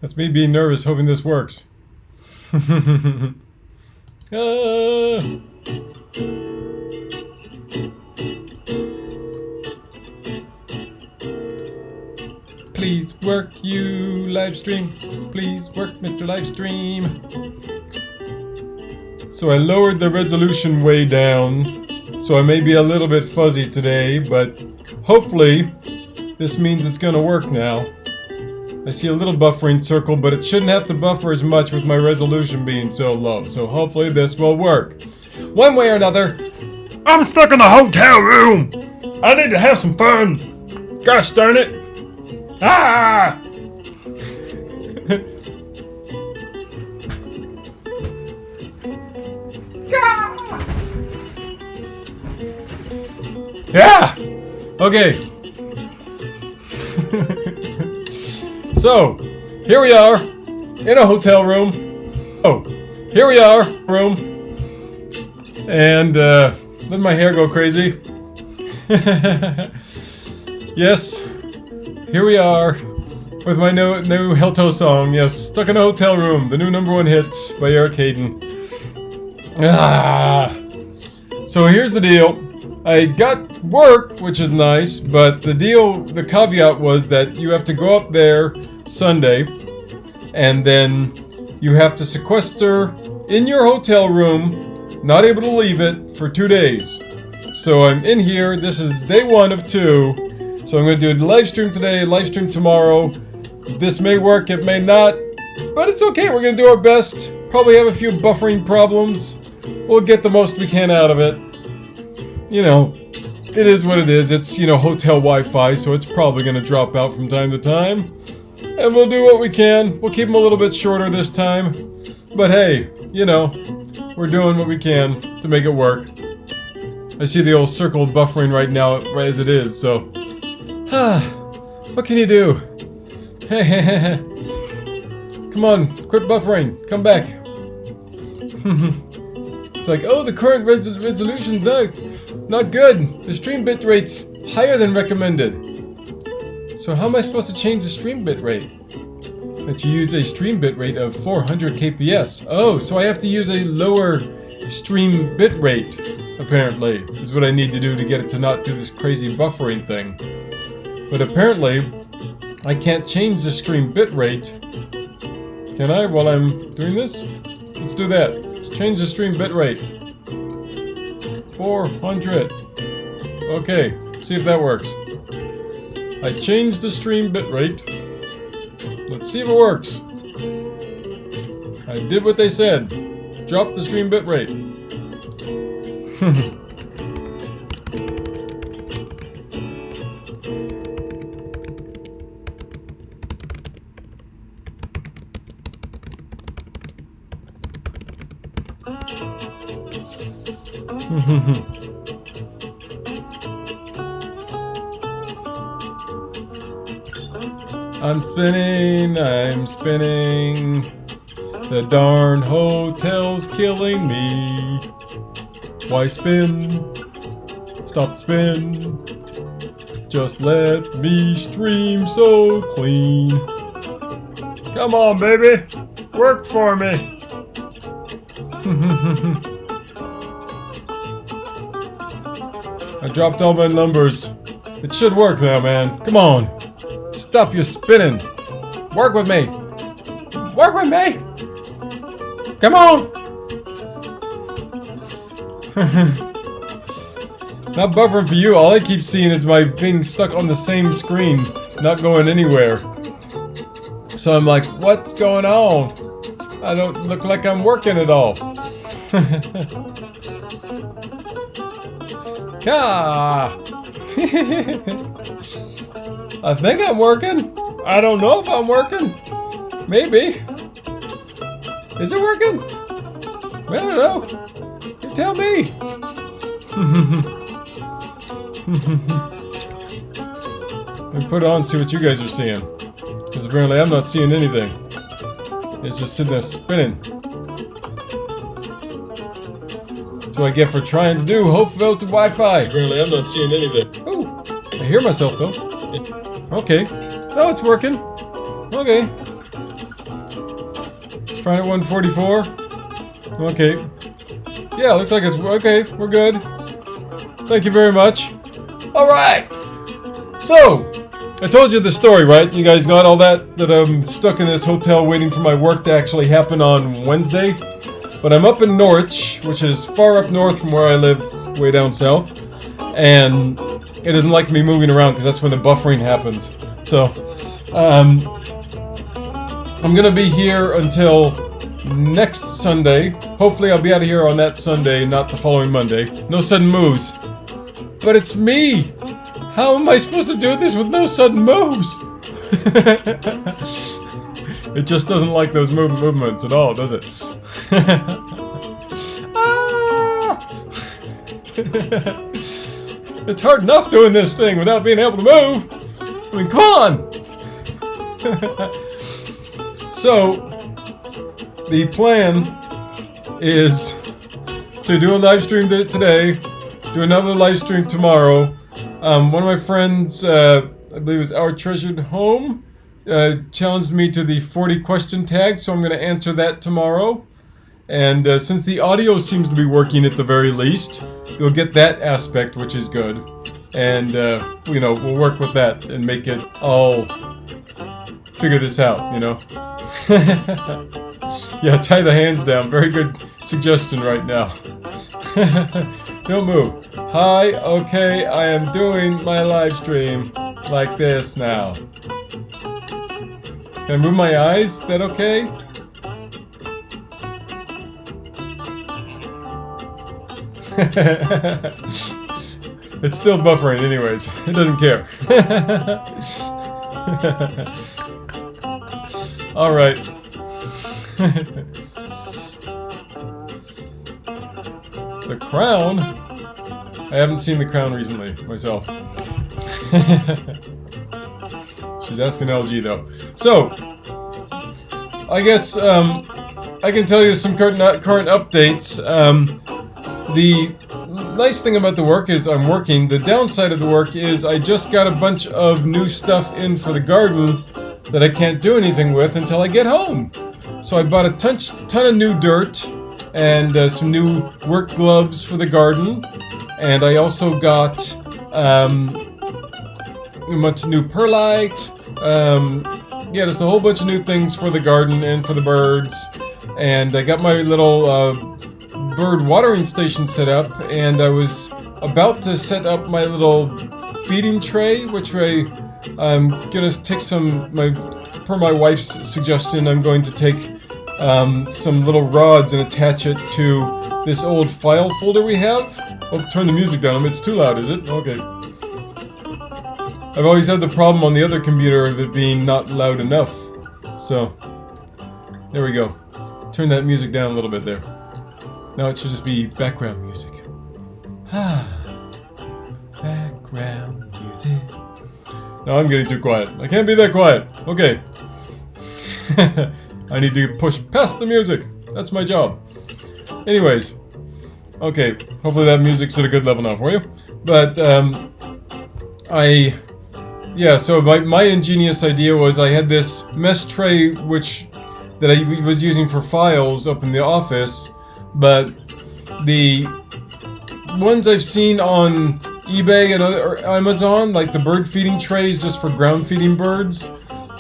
That's me being nervous, hoping this works. Ah. Please work, you live stream. Please work, Mr. Livestream. So I lowered the resolution way down, so I may be a little bit fuzzy today, but hopefully this means it's gonna work now. I see a little buffering circle, but it shouldn't have to buffer as much with my resolution being so low, so hopefully this will work. One way or another, I'm stuck in a hotel room! I need to have some fun! Gosh darn it! Ah! Yeah! Okay. So, here we are, in a hotel room. Oh, here we are, room. And, let my hair go crazy. Yes, here we are, with my new Helto song. Yes, Stuck in a Hotel Room, the new #1 hit by Eric Hayden. Ah! So here's the deal. I got work, which is nice, but the caveat was that you have to go up there Sunday, and then you have to sequester in your hotel room, not able to leave it, for 2 days. So I'm in here, this is day 1 of 2, so I'm going to do a live stream today, live stream tomorrow. This may work, it may not, but it's okay, we're going to do our best. Probably have a few buffering problems. We'll get the most we can out of it. You know, it is what it is. It's, hotel Wi-Fi, so it's probably going to drop out from time to time. And we'll do what we can. We'll keep them a little bit shorter this time. But hey, we're doing what we can to make it work. I see the old circle buffering right now as it is, so... what can you do? Come on, quit buffering. Come back. It's like, oh, the current resolution's not good. The stream bit rate's higher than recommended. So how am I supposed to change the stream bit rate? That you use a stream bit rate of 400 kps. Oh, so I have to use a lower stream bit rate, apparently, is what I need to do to get it to not do this crazy buffering thing. But apparently, I can't change the stream bit rate. Can I while I'm doing this? Let's do that. Let's change the stream bit rate. 400. Okay, see if that works. I changed the stream bitrate. Let's see if it works. I did what they said. Drop the stream bitrate. I'm spinning. The darn hotel's killing me. Why spin? Stop spin. Just let me stream so clean. Come on, baby. Work for me. I dropped all my numbers. It should work now, man. Come on. Stop your spinning. Work with me. Work with me. Come on. Not buffering for you. All I keep seeing is my thing stuck on the same screen, not going anywhere. So I'm like, what's going on? I don't look like I'm working at all. Ah. I think I'm working. I don't know if I'm working. Maybe. Is it working? I don't know. You tell me. Let me put it on and see what you guys are seeing. Because apparently I'm not seeing anything. It's just sitting there spinning. That's what I get for trying to do Hopeful to Wi-Fi. Apparently I'm not seeing anything. Oh, I hear myself though. Okay. Oh, it's working. Okay. Trying at 144. Okay. Yeah, looks like it's okay. We're good. Thank you very much. All right. So, I told you the story, right? You guys got all that? That I'm stuck in this hotel waiting for my work to actually happen on Wednesday. But I'm up in Norwich, which is far up north from where I live, way down south. And it doesn't like me moving around because that's when the buffering happens. So, I'm gonna be here until next Sunday. Hopefully I'll be out of here on that Sunday, not the following Monday. No sudden moves. But it's me! How am I supposed to do this with no sudden moves? It just doesn't like those movements at all, does it? Ah! It's hard enough doing this thing without being able to move! I mean, come on! So, the plan is to do a live stream today, do another live stream tomorrow. One of my friends, I believe it was Our Treasured Home, challenged me to the 40 question tag, so I'm going to answer that tomorrow. And since the audio seems to be working at the very least, you'll get that aspect, which is good. And, you know, we'll work with that and make it all figure this out, you know? Yeah, tie the hands down. Very good suggestion right now. Don't move. Hi, okay, I am doing my live stream like this now. Can I move my eyes? Is that okay? It's still buffering anyways. It doesn't care. Alright. The Crown? I haven't seen The Crown recently, myself. She's asking LG though. So, I guess I can tell you some current updates. The nice thing about the work is I'm working. The downside of the work is I just got a bunch of new stuff in for the garden that I can't do anything with until I get home. So I bought a ton of new dirt and some new work gloves for the garden. And I also got a bunch of new perlite. Yeah, just a whole bunch of new things for the garden and for the birds. And I got my little bird watering station set up, and I was about to set up my little feeding tray, which I'm gonna take per my wife's suggestion, I'm going to take some little rods and attach it to this old file folder we have. Oh, turn the music down. It's too loud, is it? Okay. I've always had the problem on the other computer of it being not loud enough. So, there we go. Turn that music down a little bit there. Now it should just be background music. Background music. No, I'm getting too quiet. I can't be that quiet. Okay. I need to push past the music. That's my job. Anyways. Okay. Hopefully that music's at a good level now for you. But, yeah, so my ingenious idea was I had this mesh tray that I was using for files up in the office, but the ones I've seen on eBay and or Amazon, like the bird feeding trays just for ground feeding birds,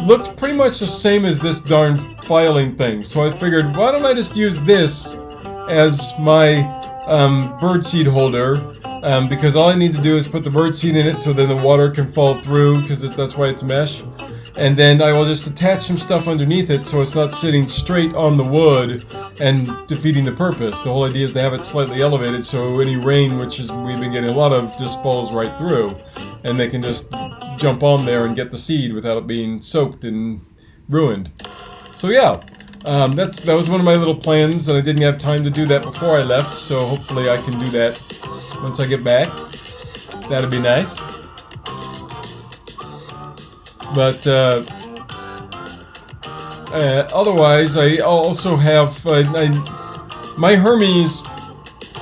looked pretty much the same as this darn filing thing. So I figured, why don't I just use this as my birdseed holder, because all I need to do is put the birdseed in it so then the water can fall through, because that's why it's mesh. And then I will just attach some stuff underneath it so it's not sitting straight on the wood and defeating the purpose. The whole idea is to have it slightly elevated so any rain, we've been getting a lot of, just falls right through. And they can just jump on there and get the seed without it being soaked and ruined. So yeah, that was one of my little plans, and I didn't have time to do that before I left, so hopefully I can do that once I get back. That'd be nice. But otherwise, I also have my Hermes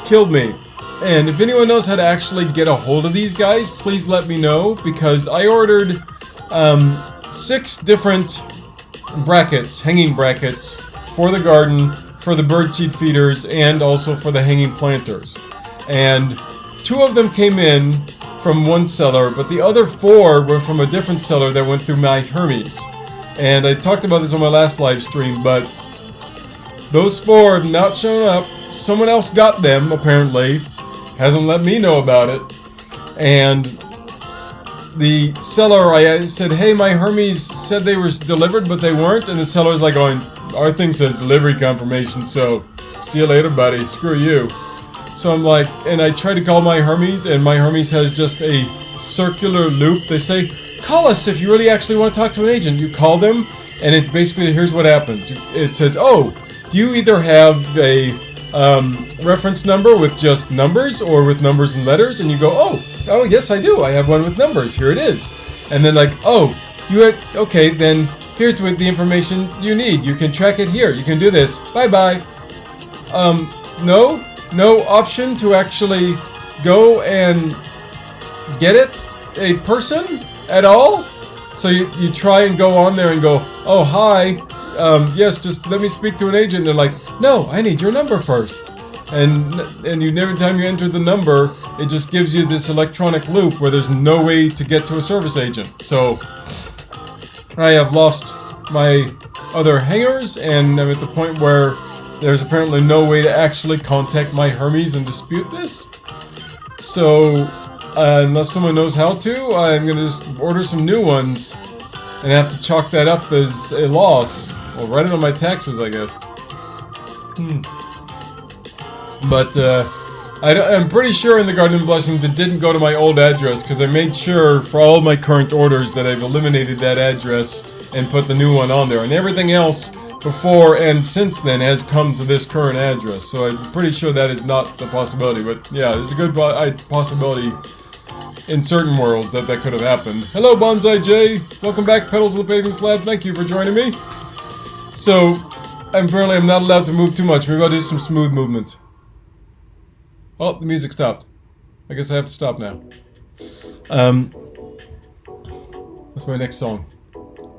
killed me, and if anyone knows how to actually get a hold of these guys, please let me know, because I ordered 6 different brackets, hanging brackets, for the garden, for the birdseed feeders, and also for the hanging planters. And 2 of them came in from one seller, but the other 4 were from a different seller that went through my Hermes. And I talked about this on my last live stream, but those 4 have not shown up. Someone else got them, apparently. Hasn't let me know about it. And the seller, I said, hey, my Hermes said they were delivered, but they weren't. And the seller's like going, our thing says delivery confirmation, so see you later, buddy. Screw you. So I'm like, and I try to call my Hermes, and my Hermes has just a circular loop. They say, call us if you really actually want to talk to an agent. You call them, and it basically, here's what happens. It says, oh, do you either have a reference number with just numbers or with numbers and letters? And you go, oh, yes, I do. I have one with numbers. Here it is. And then like, oh, okay, then here's what the information you need. You can track it here. You can do this. Bye-bye. No option to actually go and get it, a person at all? So you try and go on there and go, oh, hi, yes, just let me speak to an agent. They're like, no, I need your number first. And every time you enter the number, it just gives you this electronic loop where there's no way to get to a service agent. So I have lost my other hangers, and I'm at the point where there's apparently no way to actually contact my Hermes and dispute this. So, unless someone knows how to, I'm going to just order some new ones and have to chalk that up as a loss. Or write it on my taxes, I guess. But, I'm pretty sure in the Garden of Blessings it didn't go to my old address, because I made sure for all my current orders that I've eliminated that address and put the new one on there. And everything else before and since then has come to this current address, so I'm pretty sure that is not a possibility, but yeah, there's a good possibility in certain worlds that could have happened. Hello, Bonsai J! Welcome back, Petals of the Paving Slab, thank you for joining me. So, apparently I'm not allowed to move too much, maybe I'll do some smooth movements. Oh, the music stopped. I guess I have to stop now. What's my next song?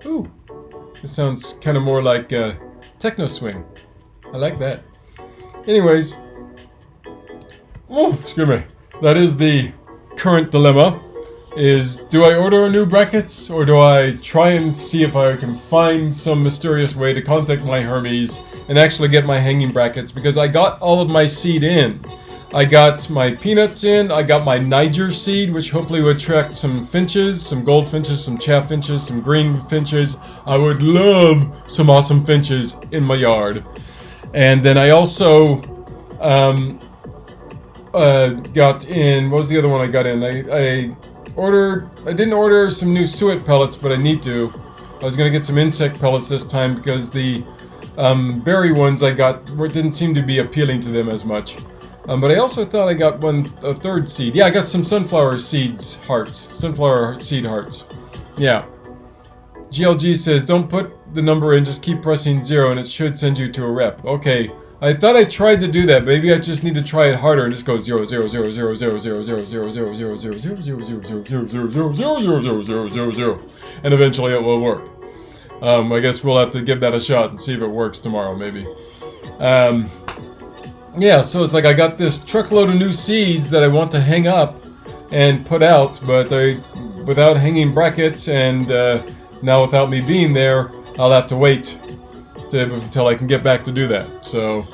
Ooh. It sounds kind of more like techno swing. I like that. Anyways. Oh, excuse me. That is the current dilemma. Do I order new brackets, or do I try and see if I can find some mysterious way to contact my Hermes and actually get my hanging brackets? Because I got all of my seed in. I got my peanuts in, I got my Niger seed, which hopefully would attract some finches, some goldfinches, some chaffinches, some green finches. I would love some awesome finches in my yard. And then I also got in, what was the other one I got in? I didn't order some new suet pellets, but I need to. I was going to get some insect pellets this time because the berry ones I got didn't seem to be appealing to them as much. But I also thought I got a third seed. Yeah, I got some sunflower seed hearts. Yeah. GLG says, don't put the number in, just keep pressing 0 and it should send you to a rep. Okay. I thought I tried to do that. Maybe I just need to try it harder and just go 0 0 0 0 0 0 0 0 0 0 0 0 0 0 0 0 0 0 0 0, and eventually it will work. I guess we'll have to give that a shot and see if it works tomorrow, maybe. Yeah, so it's like I got this truckload of new seeds that I want to hang up and put out, but without hanging brackets, and now without me being there, I'll have to wait until I can get back to do that. So,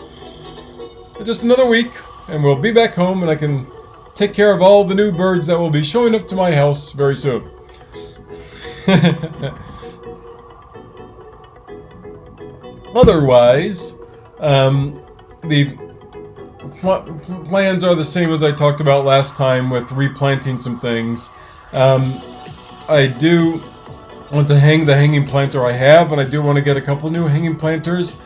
just another week, and we'll be back home, and I can take care of all the new birds that will be showing up to my house very soon. Otherwise, the plans are the same as I talked about last time with replanting some things. I do want to hang the hanging planter I have, and I do want to get a couple new hanging planters.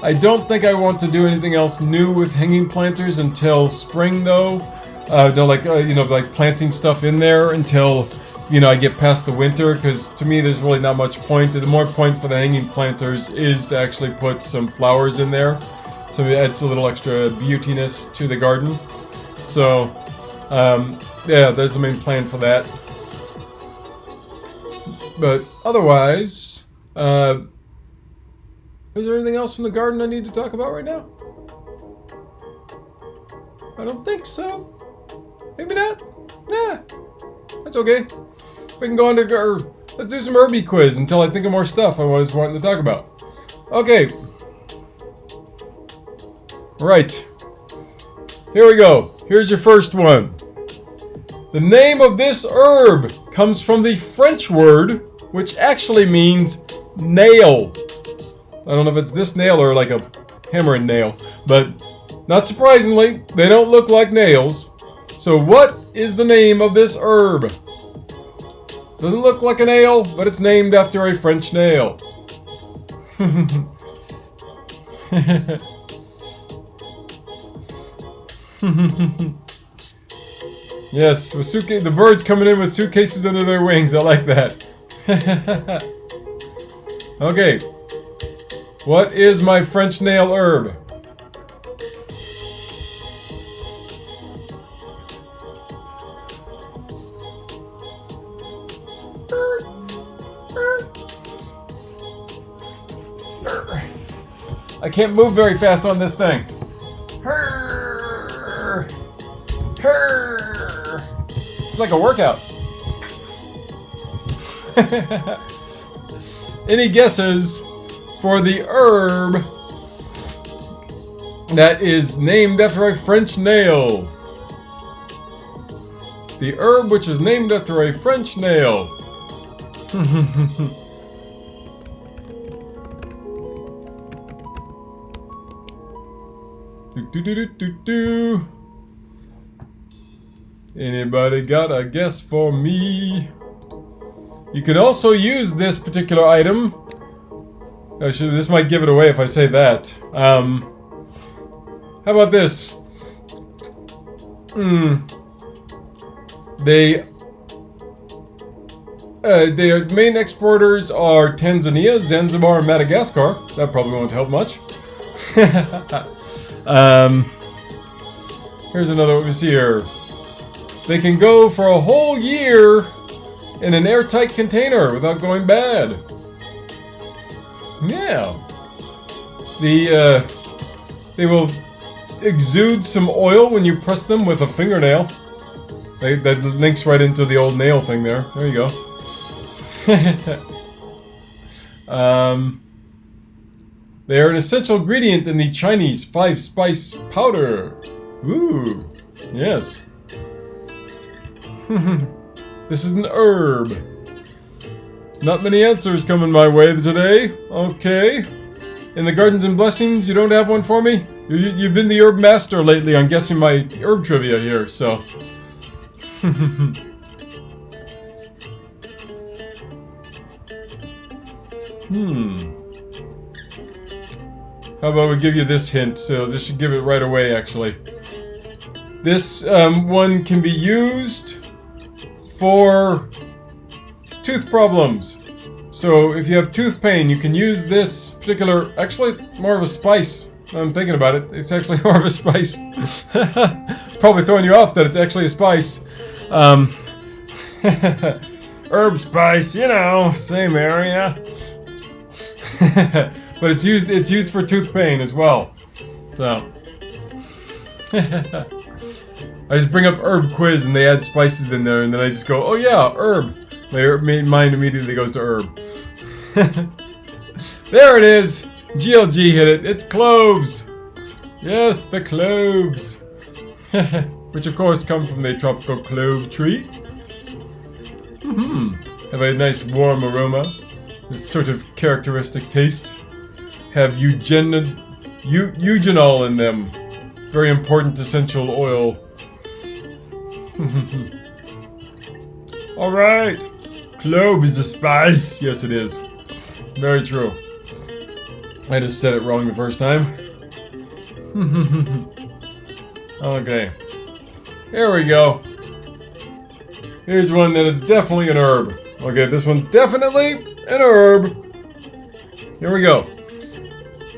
I don't think I want to do anything else new with hanging planters until spring, though. Like planting stuff in there until, I get past the winter, because to me there's really not much point. The more point for the hanging planters is to actually put some flowers in there. So it adds a little extra beautiness to the garden. So, yeah, there's the main plan for that. But otherwise, Is there anything else from the garden I need to talk about right now? I don't think so. Maybe not. Nah, that's okay. We can go on to let's do some Herbie quiz until I think of more stuff I was wanting to talk about. Okay. Right. Here we go. Here's your first one. The name of this herb comes from the French word, which actually means nail. I don't know if it's this nail or like a hammer and nail, but not surprisingly, they don't look like nails. So what is the name of this herb? Doesn't look like a nail, but it's named after a French nail. Yes, with the birds coming in with suitcases under their wings. I like that. Okay. What is my French nail herb? I can't move very fast on this thing. It's like a workout. Any guesses for the herb that is named after a French nail? The herb which is named after a French nail. Do. Anybody got a guess for me? You can also use this particular item. This might give it away if I say that. How about this? Their main exporters are Tanzania, Zanzibar, and Madagascar. That probably won't help much. Here's another one we see here. They can go for a whole year in an airtight container without going bad. Yeah. They will exude some oil when you press them with a fingernail. That links right into the old nail thing there. There you go. They are an essential ingredient in the Chinese 5-spice powder. Ooh, yes. This is an herb. Not many answers coming my way today. Okay. In the Gardens and Blessings, you don't have one for me? You've been the herb master lately on guessing my herb trivia here, so. How about we give you this hint? So this should give it right away, actually. This one can be used for tooth problems. So if you have tooth pain, you can use this particular, actually more of a spice. I'm thinking about it. It's actually more of a spice. It's probably throwing you off that it's actually a spice. Herb spice, you know, same area. But it's used for tooth pain as well. So I just bring up herb quiz and they add spices in there and then I just go, oh yeah, herb. My mind immediately goes to herb. There it is. GLG hit it. It's cloves. Yes, the cloves. Which of course come from the tropical clove tree. Have a nice warm aroma. A sort of characteristic taste. Have eugenol in them. Very important essential oil. Alright. Clove is a spice. Yes, it is. Very true. I just said it wrong the first time. Okay. Here we go. Here's one that is definitely an herb. Okay, this one's definitely an herb. Here we go.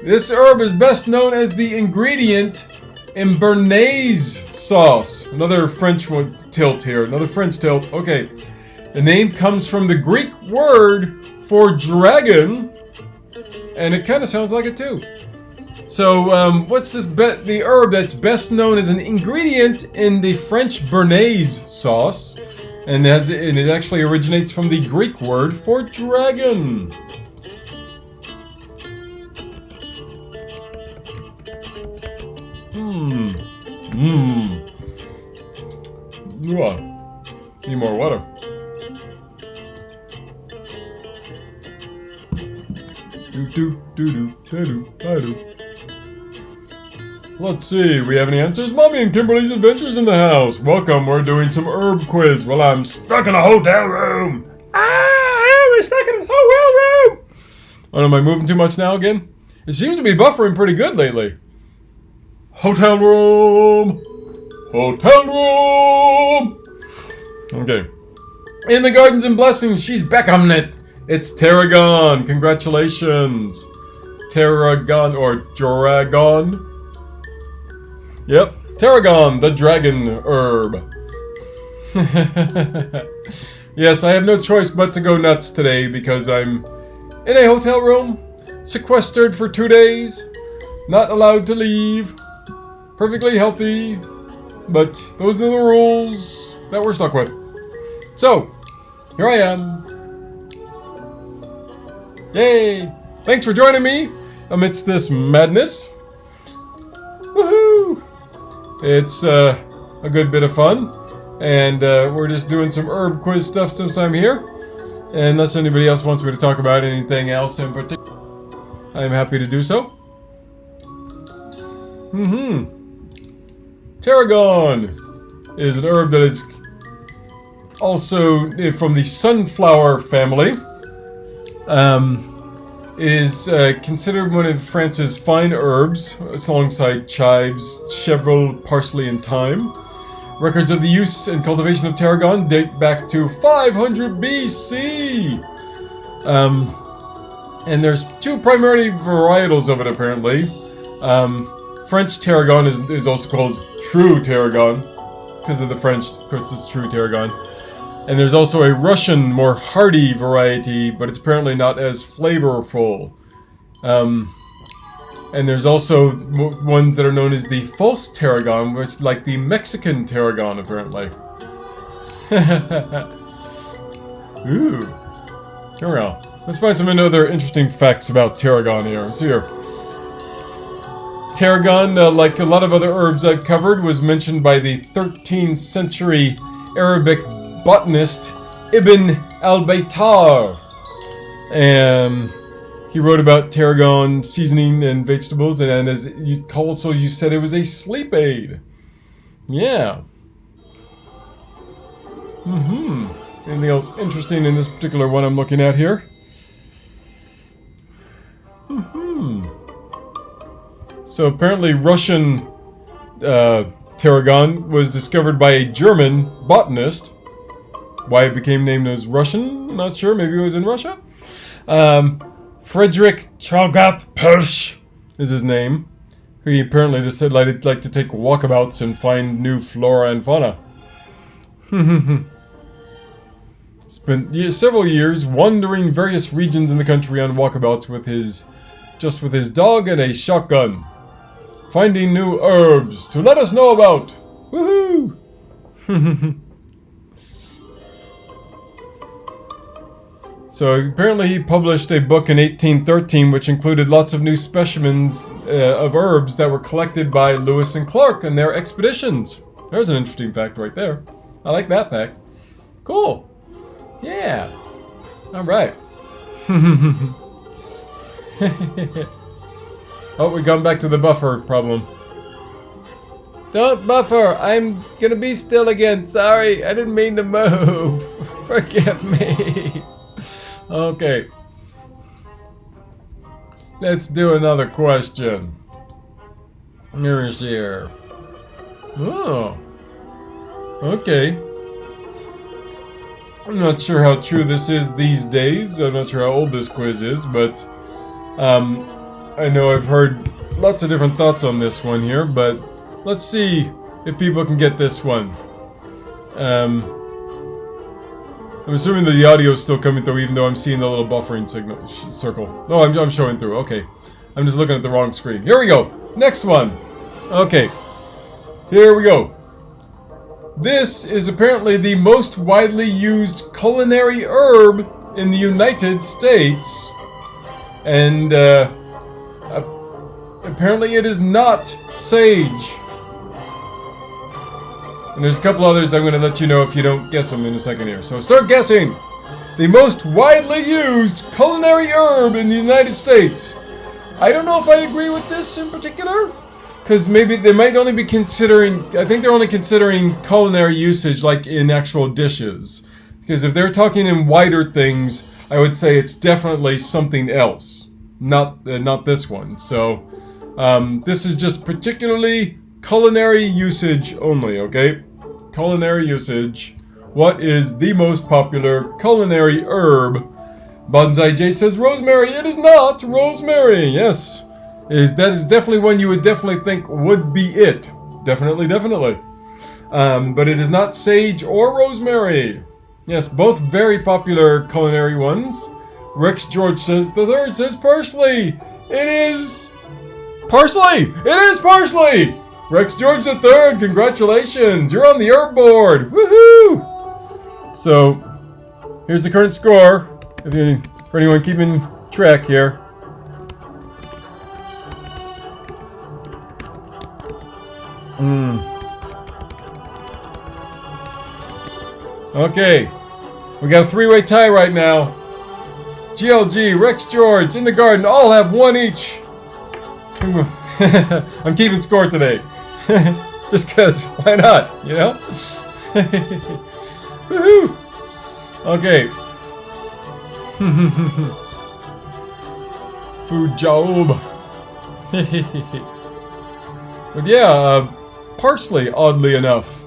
This herb is best known as the ingredient in Béarnaise sauce. Another French one tilt here. Another French tilt. Okay. The name comes from the Greek word for dragon, And it kind of sounds like it too. So, what's this the herb that's best known as an ingredient in the French béarnaise sauce? And it actually originates from the Greek word for dragon. Need more water. Let's see, we have any answers? Mommy and Kimberly's Adventures in the house. Welcome, we're doing some herb quiz while I'm stuck in a hotel room. We're stuck in this hotel room. Oh, am I moving too much now again? It seems to be buffering pretty good lately. Hotel room. Hotel room. Okay. In the Gardens and Blessings, she's back on it. It's tarragon. Congratulations. Tarragon or dragon. Yep. Tarragon, the dragon herb. Yes, I have no choice but to go nuts today because I'm in a hotel room, sequestered for 2 days, not allowed to leave, perfectly healthy, but those are the rules that we're stuck with. So, here I am. Yay! Thanks for joining me amidst this madness. Woohoo! It's a good bit of fun, and we're just doing some herb quiz stuff since I'm here. Unless anybody else wants me to talk about anything else in particular, I am happy to do so. Tarragon is an herb that is also from the sunflower family. It is considered one of France's fine herbs, alongside chives, chevril, parsley, and thyme. Records of the use and cultivation of tarragon date back to 500 BC. And there's two primary varietals of it, apparently. French tarragon is also called true tarragon, because of the French, of course, it's true tarragon. And there's also a Russian, more hardy variety, but it's apparently not as flavorful. And there's also ones that are known as the false tarragon, which like the Mexican tarragon, apparently. Ooh. Here we go. Let's find some other interesting facts about tarragon here. Let's see here. Tarragon, like a lot of other herbs I've covered, was mentioned by the 13th century Arabic botanist Ibn al-Baytar. And he wrote about tarragon seasoning and vegetables, and as you said it was a sleep aid. Yeah. Anything else interesting in this particular one I'm looking at here? So apparently Russian tarragon was discovered by a German botanist. Why it became named as Russian, I'm not sure. Maybe it was in Russia. Friedrich Traugott Persch is his name. He apparently just said he'd like to take walkabouts and find new flora and fauna. Spent several years wandering various regions in the country on walkabouts with his dog and a shotgun, finding new herbs to let us know about. Woohoo! So apparently he published a book in 1813 which included lots of new specimens of herbs that were collected by Lewis and Clark in their expeditions. There's an interesting fact right there. I like that fact. Cool. Yeah. Alright. Oh, we gone back to the buffer problem. Don't buffer! I'm gonna be still again. Sorry, I didn't mean to move. Forgive me. Okay. Let's do another question. Here's here. Oh. Okay. I'm not sure how true this is these days. I'm not sure how old this quiz is, but I know I've heard lots of different thoughts on this one here, but let's see if people can get this one. I'm assuming that the audio is still coming through, even though I'm seeing the little buffering signal circle. No, I'm showing through. Okay. I'm just looking at the wrong screen. Here we go. Next one. Okay. Here we go. This is apparently the most widely used culinary herb in the United States. And apparently it is not sage. And there's a couple others I'm going to let you know if you don't guess them in a second here. So start guessing. The most widely used culinary herb in the United States. I don't know if I agree with this in particular. Because maybe they might only be considering... I think they're only considering culinary usage like in actual dishes. Because if they're talking in wider things, I would say it's definitely something else. Not this one. So this is just particularly culinary usage only, okay? Culinary usage. What is the most popular culinary herb? Bonsai J says rosemary. It is not rosemary. Yes. That is definitely one you would definitely think would be it. Definitely. But it is not sage or rosemary. Yes, both very popular culinary ones. Rex George says the third says parsley. It is parsley. It is parsley. Rex George the third, congratulations. You're on the herb board. Woohoo! So, here's the current score. For anyone keeping track here. Okay, we got a three-way tie right now. GLG, Rex George, In the Garden, all have one each. I'm keeping score today. Just cause, why not, you know? Woohoo! Okay. Food job. But yeah, parsley, oddly enough.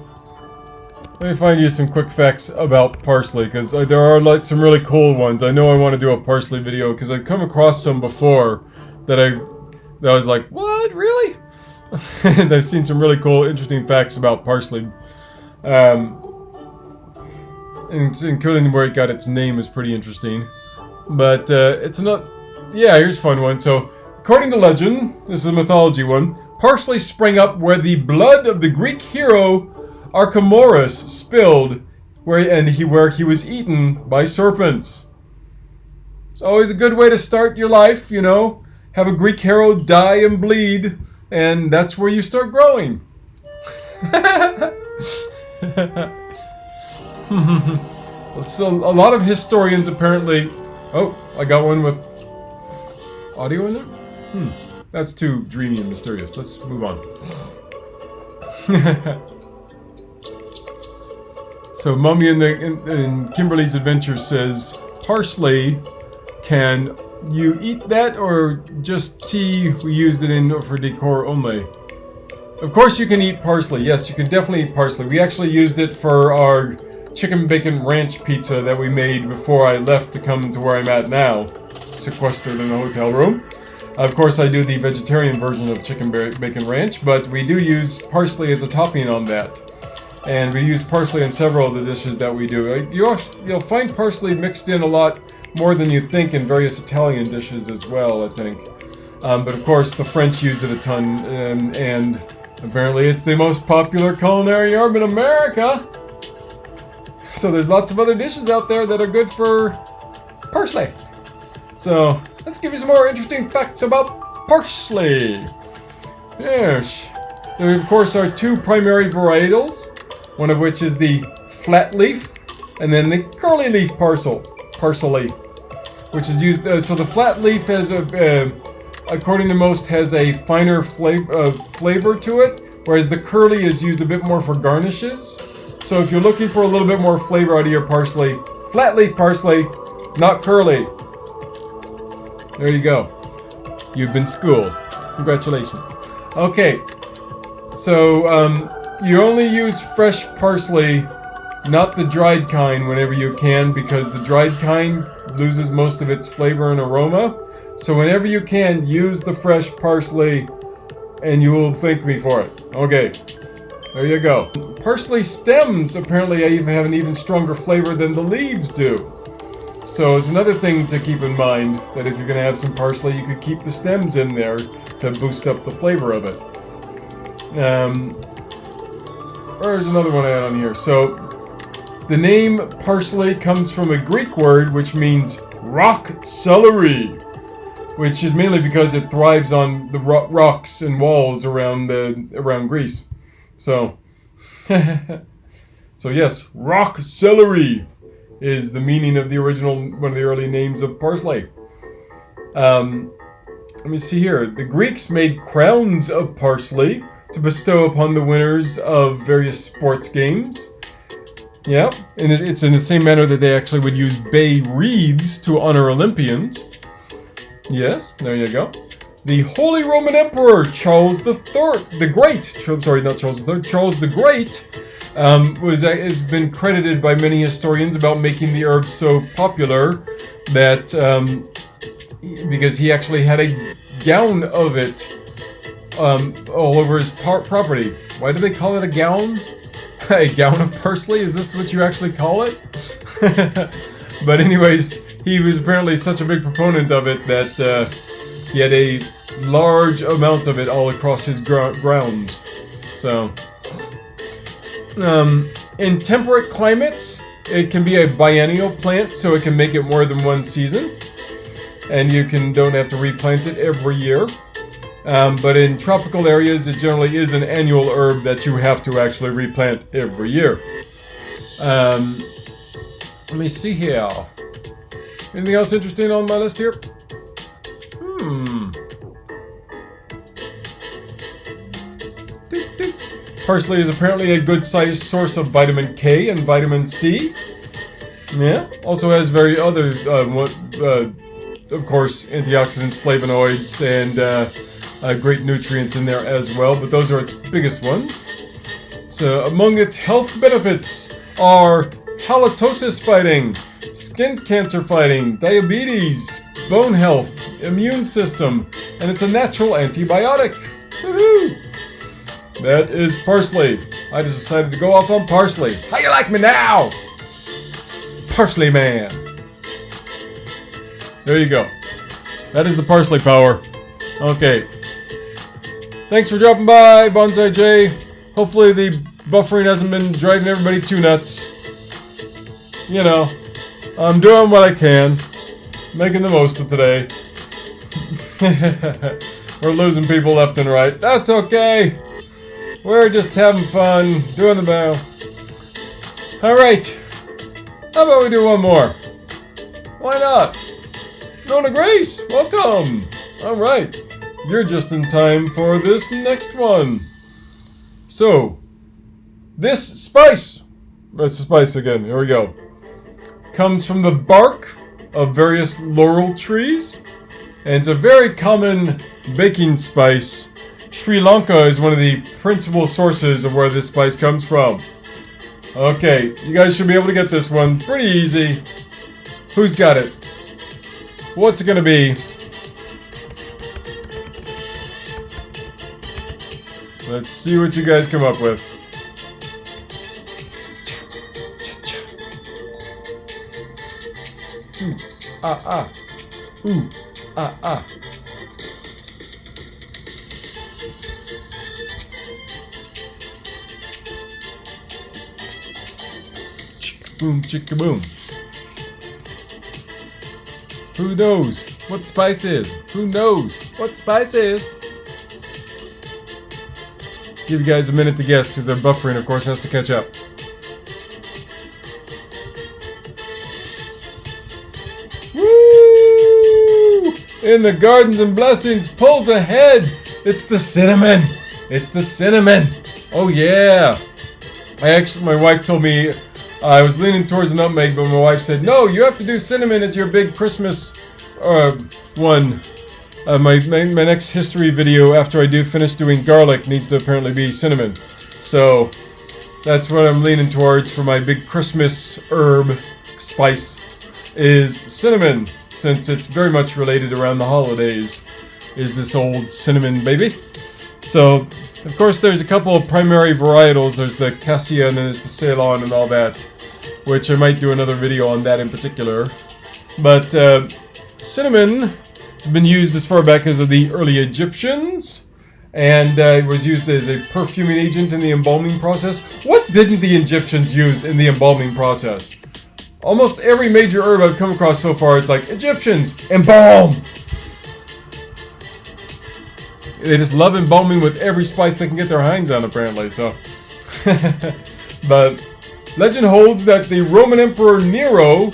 Let me find you some quick facts about parsley, because there are like some really cool ones. I know I want to do a parsley video, because I've come across some before that I was like, what, really? And I've seen some really cool, interesting facts about parsley. Including where it got its name is pretty interesting. But it's not... Yeah, here's a fun one. So, according to legend, this is a mythology one, parsley sprang up where the blood of the Greek hero Archemorus spilled, where he was eaten by serpents. It's always a good way to start your life, you know. Have a Greek hero die and bleed, and that's where you start growing. So a lot of historians apparently... Oh, I got one with audio in there? That's too dreamy and mysterious. Let's move on. So Mummy in Kimberly's Adventure says, parsley, can you eat that or just tea? We used it in for decor only. Of course you can eat parsley. Yes, you can definitely eat parsley. We actually used it for our chicken bacon ranch pizza that we made before I left to come to where I'm at now, sequestered in a hotel room. Of course I do the vegetarian version of chicken bacon ranch, but we do use parsley as a topping on that. And we use parsley in several of the dishes that we do. You'll find parsley mixed in a lot more than you think in various Italian dishes as well, I think. But of course the French use it a ton, and apparently it's the most popular culinary herb in America. So there's lots of other dishes out there that are good for parsley. So let's give you some more interesting facts about parsley. Yes. There of course are two primary varietals, one of which is the flat leaf, and then the curly leaf parsley, which is used. So the flat leaf has according to most, has a finer flavor to it, whereas the curly is used a bit more for garnishes. So if you're looking for a little bit more flavor out of your parsley, flat leaf parsley, not curly. There you go. You've been schooled. Congratulations. Okay, so you only use fresh parsley, not the dried kind, whenever you can, because the dried kind loses most of its flavor and aroma. So whenever you can, use the fresh parsley, and you will thank me for it. Okay. There you go. Parsley stems apparently even have an even stronger flavor than the leaves do. So it's another thing to keep in mind, that if you're going to have some parsley, you could keep the stems in there to boost up the flavor of it. There's another one I had on here. So the name parsley comes from a Greek word which means rock celery, which is mainly because it thrives on the rocks and walls around Greece. So, so yes, rock celery is the meaning of the original, one of the early names of parsley. Let me see here. The Greeks made crowns of parsley to bestow upon the winners of various sports games. Yep, and it's in the same manner that they actually would use bay wreaths to honor Olympians. Yes, there you go. The Holy Roman Emperor Charles the Great. Sorry, not Charles III. Charles the Great has been credited by many historians about making the herb so popular that because he actually had a gown of it all over his property. Why do they call it a gown? A gown of parsley? Is this what you actually call it? But anyways, he was apparently such a big proponent of it that he had a large amount of it all across his grounds. So, in temperate climates, it can be a biennial plant, so it can make it more than one season, and you don't have to replant it every year. But in tropical areas, it generally is an annual herb that you have to actually replant every year. Let me see here. Anything else interesting on my list here? Parsley is apparently a good sized source of vitamin K and vitamin C. Yeah. Also has very other, of course, antioxidants, flavonoids, and great nutrients in there as well. But those are its biggest ones. So among its health benefits are halitosis fighting, skin cancer fighting, diabetes, bone health, immune system, and it's a natural antibiotic. Woohoo! That is parsley. I just decided to go off on parsley. How you like me now? Parsley man. There you go. That is the parsley power. Okay. Thanks for dropping by, Bonsai J. Hopefully the buffering hasn't been driving everybody too nuts. You know, I'm doing what I can. Making the most of today. We're losing people left and right. That's okay. We're just having fun, doing the best. Alright. How about we do one more? Why not? Nona Grace, welcome. Alright. You're just in time for this next one. So, this spice. That's the spice again. Here we go. Comes from the bark of various laurel trees. And it's a very common baking spice. Sri Lanka is one of the principal sources of where this spice comes from. Okay, you guys should be able to get this one pretty easy. Who's got it? What's it gonna be? Let's see what you guys come up with. Ooh, ah, ah. Ooh, ah, ah. Boom, chicka boom. Who knows what spice is? Who knows what spice is? Give you guys a minute to guess because their buffering, of course, has to catch up. Woo! In the Gardens and Blessings, pulls ahead. It's the cinnamon. It's the cinnamon. Oh yeah. My wife told me. I was leaning towards nutmeg, but my wife said, no, you have to do cinnamon as your big Christmas one. My next history video after I finish doing garlic needs to apparently be cinnamon. So that's what I'm leaning towards for my big Christmas herb spice is cinnamon, since it's very much related around the holidays, is this old cinnamon baby. So, of course, there's a couple of primary varietals. There's the Cassia and then there's the Ceylon and all that, which I might do another video on that in particular. But cinnamon has been used as far back as the early Egyptians, and it was used as a perfuming agent in the embalming process. What didn't the Egyptians use in the embalming process? Almost every major herb I've come across so far, it's like, Egyptians, embalm! They just love embalming with every spice they can get their hands on, apparently, so. But legend holds that the Roman Emperor Nero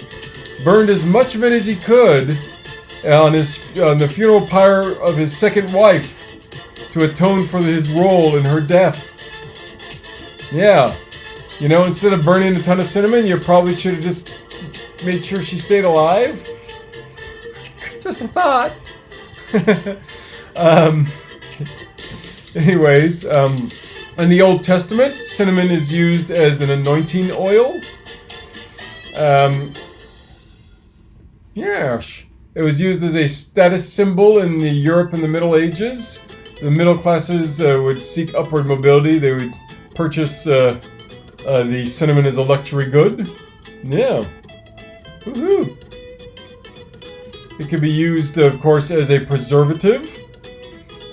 burned as much of it as he could on the funeral pyre of his second wife to atone for his role in her death. Yeah. You know, instead of burning a ton of cinnamon, you probably should have just made sure she stayed alive. Just a thought. Anyways, in the Old Testament, cinnamon is used as an anointing oil. Yes. It was used as a status symbol in the Europe in the Middle Ages. The middle classes would seek upward mobility. They would purchase the cinnamon as a luxury good. Yeah. Woohoo! It could be used, of course, as a preservative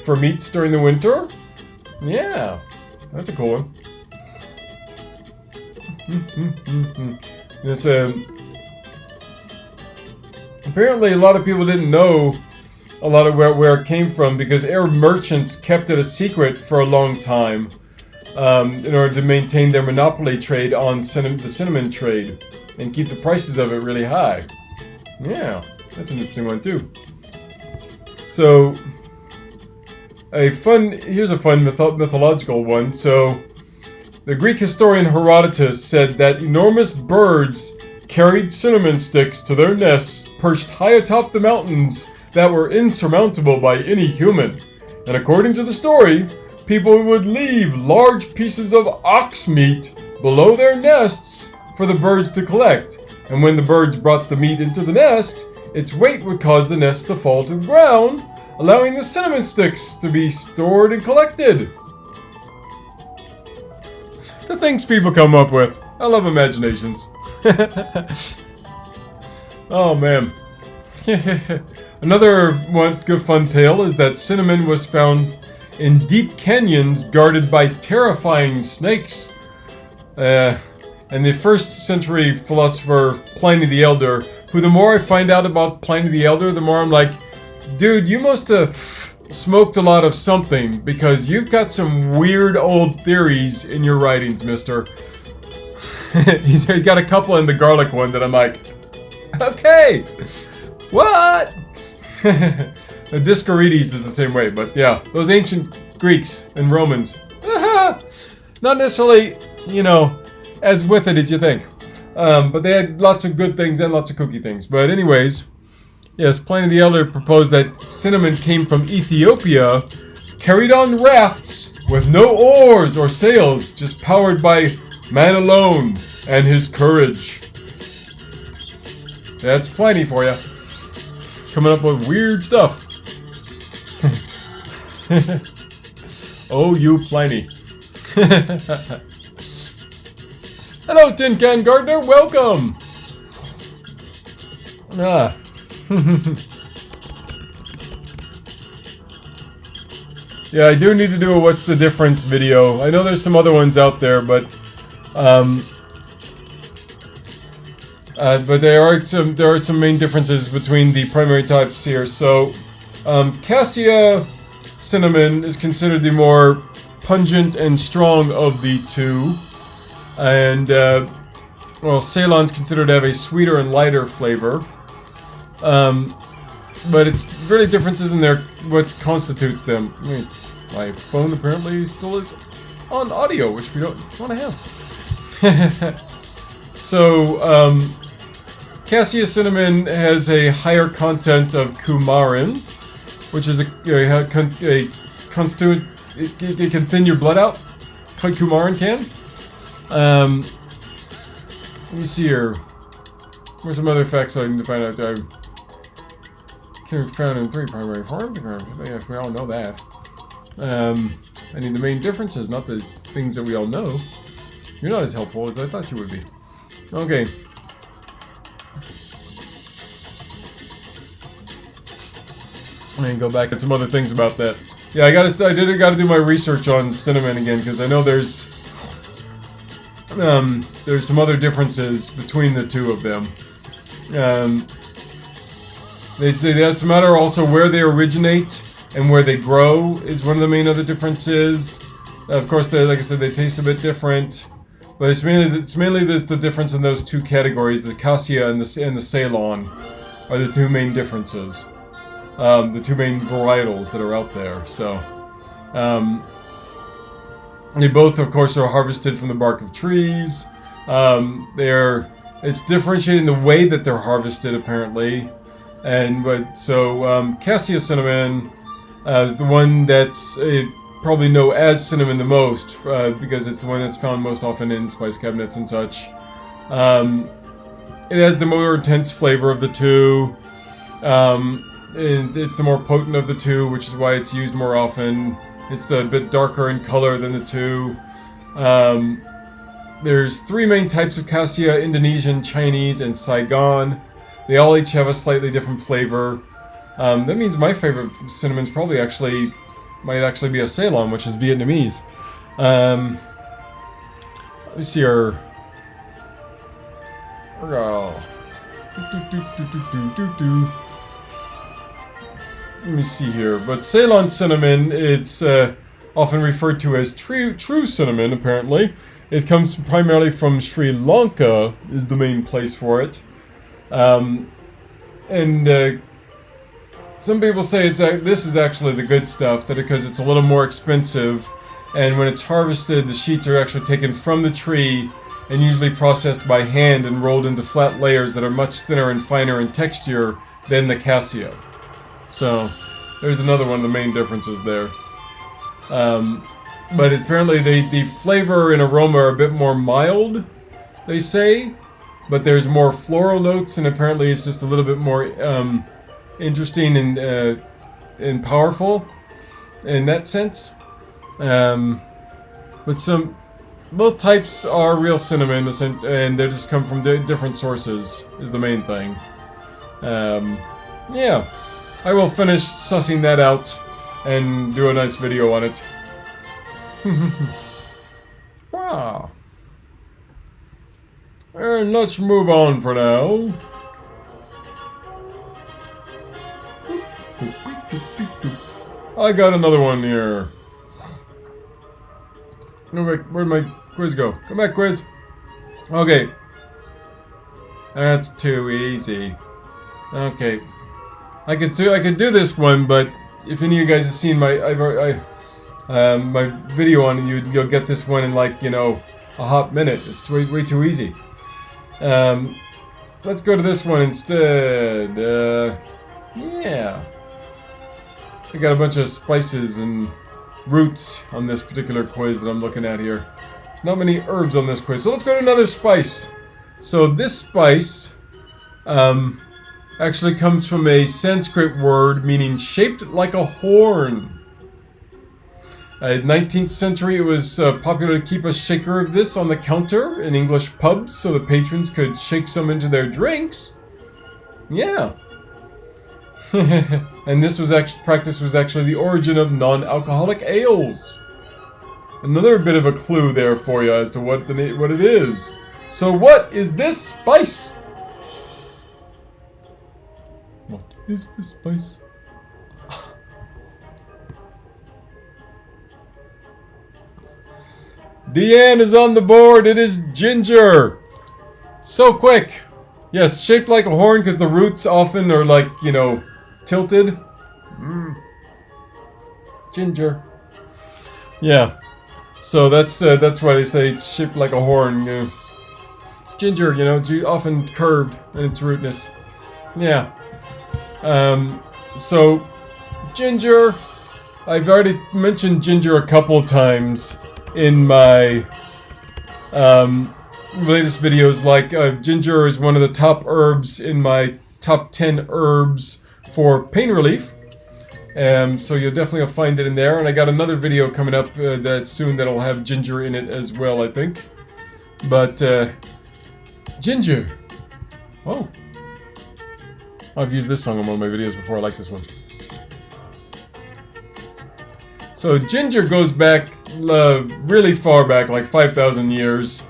for meats during the winter. Yeah. That's a cool one. This, apparently, a lot of people didn't know a lot of where it came from because Arab merchants kept it a secret for a long time in order to maintain their monopoly trade on the cinnamon trade and keep the prices of it really high. Yeah, that's an interesting one too. So, here's a fun mythological one. So, the Greek historian Herodotus said that enormous birds carried cinnamon sticks to their nests perched high atop the mountains that were insurmountable by any human. And according to the story, people would leave large pieces of ox meat below their nests for the birds to collect. And when the birds brought the meat into the nest, its weight would cause the nest to fall to the ground, allowing the cinnamon sticks to be stored and collected. The things people come up with. I love imaginations. Oh man. Another good fun tale is that cinnamon was found in deep canyons guarded by terrifying snakes. And the first century philosopher Pliny the Elder, who the more I find out about Pliny the Elder, the more I'm like, dude, you must have smoked a lot of something because you've got some weird old theories in your writings, mister. He's got a couple in the garlic one that I'm like, okay, what? The Discorides is the same way, but yeah, those ancient Greeks and Romans, not necessarily, you know, as with it as you think. But they had lots of good things and lots of kooky things. But anyways, yes, Pliny the Elder proposed that cinnamon came from Ethiopia, carried on rafts with no oars or sails, just powered by man alone and his courage. That's Pliny for you. Coming up with weird stuff. Oh, you Pliny. Hello, Tin Can Gardener. Welcome. Yeah, I do need to do a what's the difference video. I know there's some other ones out there, but there are some main differences between the primary types here. So, Cassia cinnamon is considered the more pungent and strong of the two, and well, Ceylon's considered to have a sweeter and lighter flavor. But it's really differences in what constitutes them. I mean, my phone apparently still is on audio, which we don't want to have. So, Cassia cinnamon has a higher content of coumarin, which is a constituent. It can thin your blood out. Coumarin can. Let me see here. Where's some other facts I need to find out? Can be found in 3 primary forms. Yes, we all know that. I need the main differences, not the things that we all know. You're not as helpful as I thought you would be. Okay. I'm gonna go back at some other things about that. Yeah, I gotta do my research on cinnamon again, because I know there's some other differences between the two of them. They say that's a matter also where they originate and where they grow is one of the main other differences. Of course, like I said, they taste a bit different, but it's mainly the difference in those two categories. The cassia and the Ceylon are the two main differences. The two main varietals that are out there. So, they both, of course, are harvested from the bark of trees. It's differentiating the way that they're harvested, apparently. Cassia cinnamon is the one that's probably know as cinnamon the most, because it's the one that's found most often in spice cabinets and such. It has the more intense flavor of the two. It's the more potent of the two, which is why it's used more often. It's a bit darker in color than the two. There's three main types of cassia: Indonesian, Chinese, and Saigon. They all each have a slightly different flavor. That means my favorite cinnamon's probably might actually be a Ceylon, which is Vietnamese. Let me see our... Let me see here. But Ceylon cinnamon, it's often referred to as true cinnamon, apparently. It comes primarily from Sri Lanka, is the main place for it. Some people say this is actually the good stuff, because it's a little more expensive, and when it's harvested, the sheets are actually taken from the tree and usually processed by hand and rolled into flat layers that are much thinner and finer in texture than the cassia. So, there's another one of the main differences there. But apparently the flavor and aroma are a bit more mild, they say, but there's more floral notes, and apparently it's just a little bit more interesting and powerful in that sense. But both types are real cinnamon, and they just come from different sources, is the main thing. Yeah. I will finish sussing that out and do a nice video on it. Wow. And let's move on for now. I got another one here. Where'd my quiz go? Come back, quiz. Okay. That's too easy. Okay. I could do this one, but if any of you guys have seen my video on it, you'll get this one in a hot minute. It's way too easy. Let's go to this one instead. Yeah. I got a bunch of spices and roots on this particular quiz that I'm looking at here. There's not many herbs on this quiz, so let's go to another spice. So this spice, actually comes from a Sanskrit word meaning shaped like a horn. 19th century, it was popular to keep a shaker of this on the counter in English pubs so the patrons could shake some into their drinks. Yeah. And this practice was actually the origin of non-alcoholic ales. Another bit of a clue there for you as to what it is. So what is this spice? What is this spice? Deanne is on the board. It is ginger. So quick. Yes, shaped like a horn because the roots often are tilted. Ginger. Yeah. So that's why they say it's shaped like a horn. Ginger, often curved in its rootness. Yeah. So ginger. I've already mentioned ginger a couple of times in my latest videos. Ginger is one of the top herbs in my top 10 herbs for pain relief, So you'll definitely find it in there. And I got another video coming up that's soon that'll have ginger in it as well, I think. But, ginger. Oh. I've used this song on one of my videos before. I like this one. So ginger goes back really far back, like 5,000 years.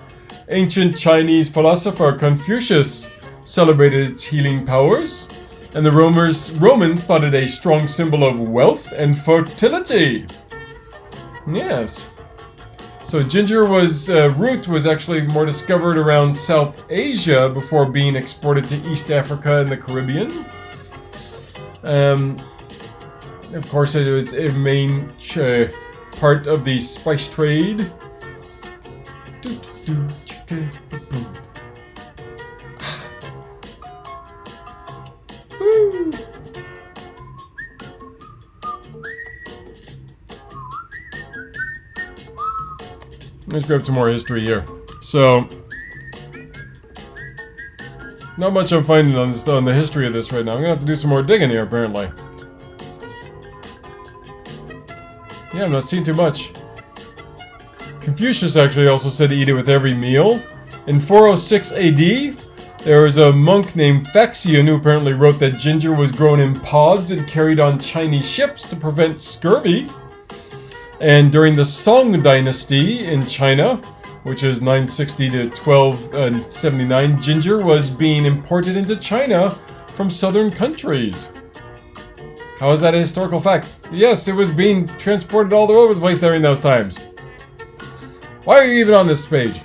Ancient Chinese philosopher Confucius celebrated its healing powers, and the Romans thought it a strong symbol of wealth and fertility. Yes. So ginger root was actually more discovered around South Asia before being exported to East Africa and the Caribbean. Of course, it was a main part of the spice trade. Woo. Let's grab some more history here. So, not much I'm finding on the history of this right now. I'm gonna have to do some more digging here, apparently. Yeah, I'm not seeing too much. Confucius actually also said to eat it with every meal. In 406 AD, there was a monk named Faxian who apparently wrote that ginger was grown in pods and carried on Chinese ships to prevent scurvy. And during the Song Dynasty in China, which is 960 to 1279, ginger was being imported into China from southern countries. How is that a historical fact? Yes, it was being transported all over the place during those times. Why are you even on this page?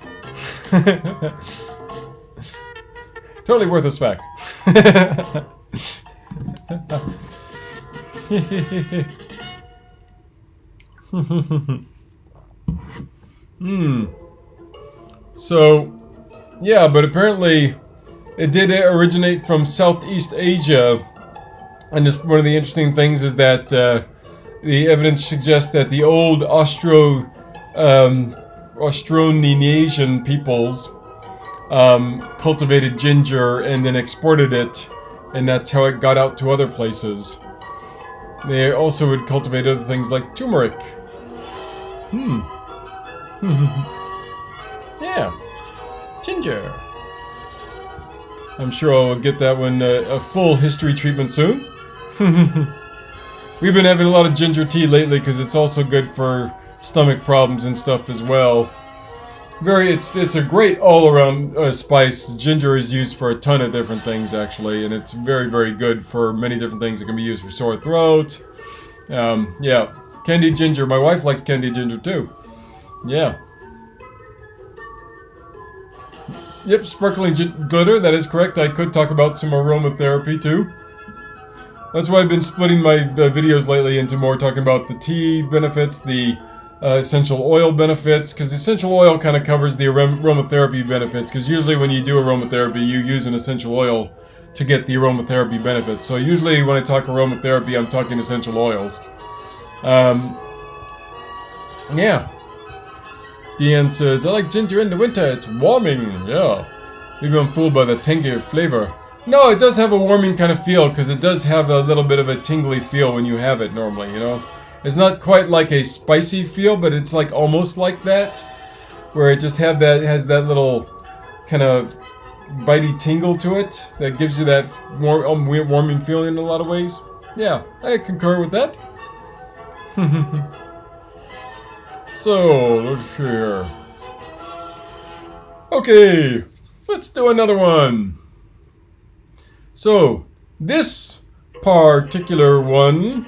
Totally worthless fact. So, yeah, but apparently it did originate from Southeast Asia. And just one of the interesting things is that the evidence suggests that the old Austronesian peoples cultivated ginger and then exported it, and that's how it got out to other places. They also would cultivate other things like turmeric. Yeah, ginger. I'm sure I'll get that one a full history treatment soon. We've been having a lot of ginger tea lately because it's also good for stomach problems and stuff as well. It's a great all-around spice. Ginger is used for a ton of different things actually, and it's very, very good for many different things. It can be used for sore throat. Yeah, candied ginger. My wife likes candied ginger too. Yeah. Yep, sparkling glitter. That is correct. I could talk about some aromatherapy too. That's why I've been splitting my videos lately into more talking about the tea benefits, the essential oil benefits, because essential oil kind of covers the aromatherapy benefits, because usually when you do aromatherapy, you use an essential oil to get the aromatherapy benefits. So usually when I talk aromatherapy, I'm talking essential oils. Yeah. Deanne says, I like ginger in the winter, it's warming. Yeah. Maybe I'm fooled by the tangy flavor. No, it does have a warming kind of feel, because it does have a little bit of a tingly feel when you have it normally, you know? It's not quite like a spicy feel, but it's like almost like that, where it just has that little kind of bitey tingle to it that gives you that warming feeling in a lot of ways. Yeah, I concur with that. So, let's see here. Okay, let's do another one. So, this particular one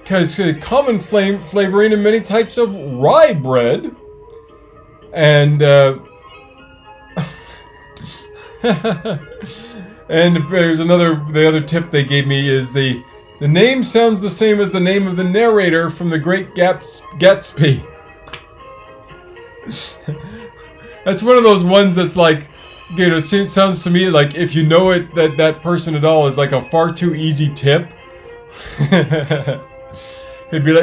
has a common flavoring in many types of rye bread. And, and there's the other tip they gave me is the name sounds the same as the name of the narrator from The Great Gatsby. That's one of those ones that's like, you know, it sounds to me like if you know it, that person at all is like a far too easy tip. It'd be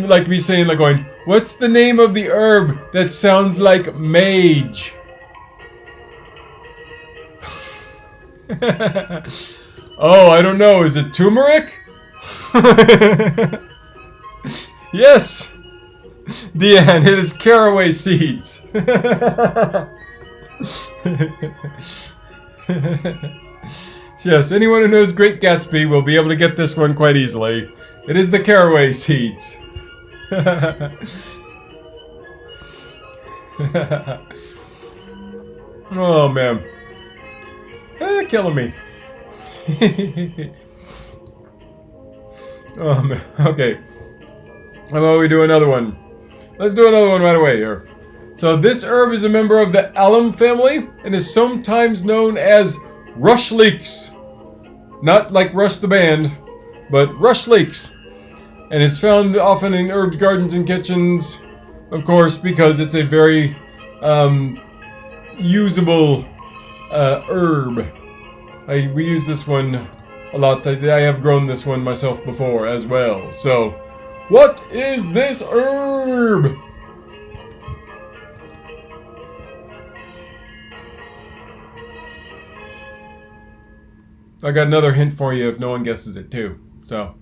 like me saying, like, going, what's the name of the herb that sounds like mage? Oh, I don't know. Is it turmeric? Yes! Deanne, it is caraway seeds. Yes, anyone who knows Great Gatsby will be able to get this one quite easily. It is the caraway seeds. Oh man. Killing me. Oh man. Okay. How about we do another one? Let's do another one right away here. So this herb is a member of the alum family and is sometimes known as rush leeks. Not like Rush the band, but rush leeks. And it's found often in herb gardens and kitchens, of course, because it's a very usable herb. We use this one a lot. I have grown this one myself before as well. So, what is this herb? I got another hint for you if no one guesses it too. So,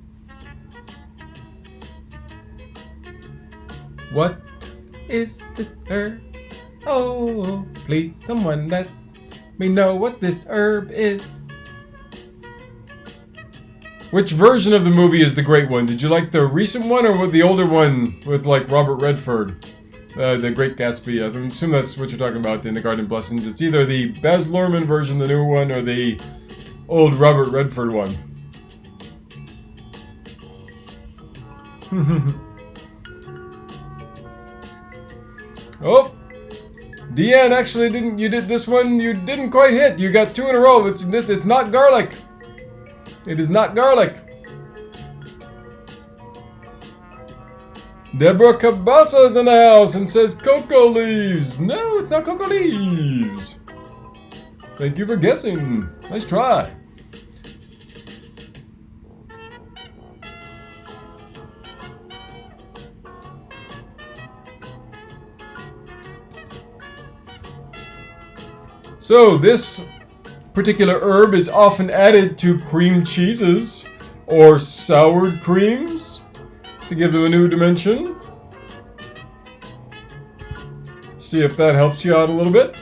what is this herb? Oh, please, someone let me know what this herb is. Which version of the movie is the great one? Did you like the recent one or the older one with like Robert Redford? The Great Gatsby. I assume that's what you're talking about in The Garden of Blessings. It's either the Baz Luhrmann version, the new one, or the old Robert Redford one. Oh, Deanne actually didn't. You did this one. You didn't quite hit. You got two in a row. It's not garlic. It is not garlic. Deborah Cabasa is in the house and says cocoa leaves. No, it's not cocoa leaves. Thank you for guessing. Nice try. So this particular herb is often added to cream cheeses or soured creams to give them a new dimension. See if that helps you out a little bit.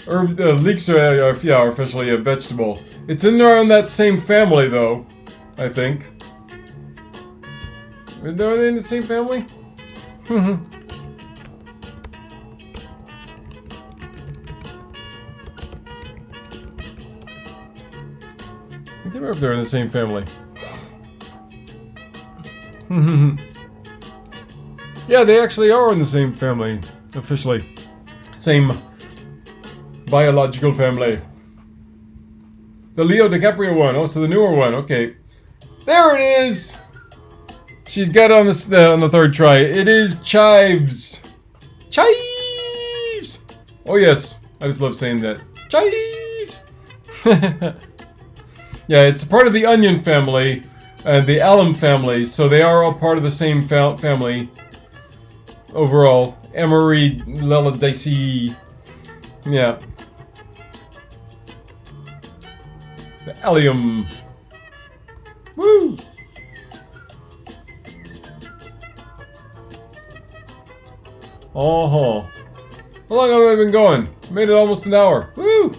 Herb leeks are officially a vegetable. It's in there in that same family though, I think. Are they in the same family? I can't remember if they're in the same family. Yeah, they actually are in the same family, officially. Same biological family. The Leo DiCaprio one. Oh, so the newer one. Okay. There it is! She's got it on the third try. It is chives. Chives! Oh yes, I just love saying that. Chives! Yeah, it's a part of the onion family, the alum family, so they are all part of the same family overall. Amaryllidaceae. Yeah. The allium. Woo! Uh-huh. How long have I been going? Made it almost an hour. Woo!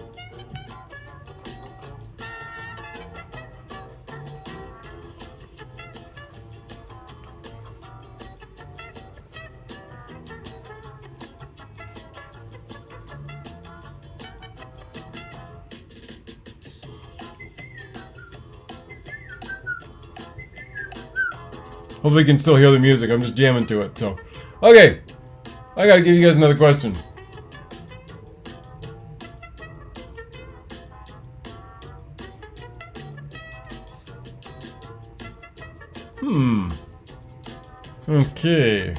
Hopefully you can still hear the music. I'm just jamming to it, so. Okay. I gotta give you guys another question. Okay.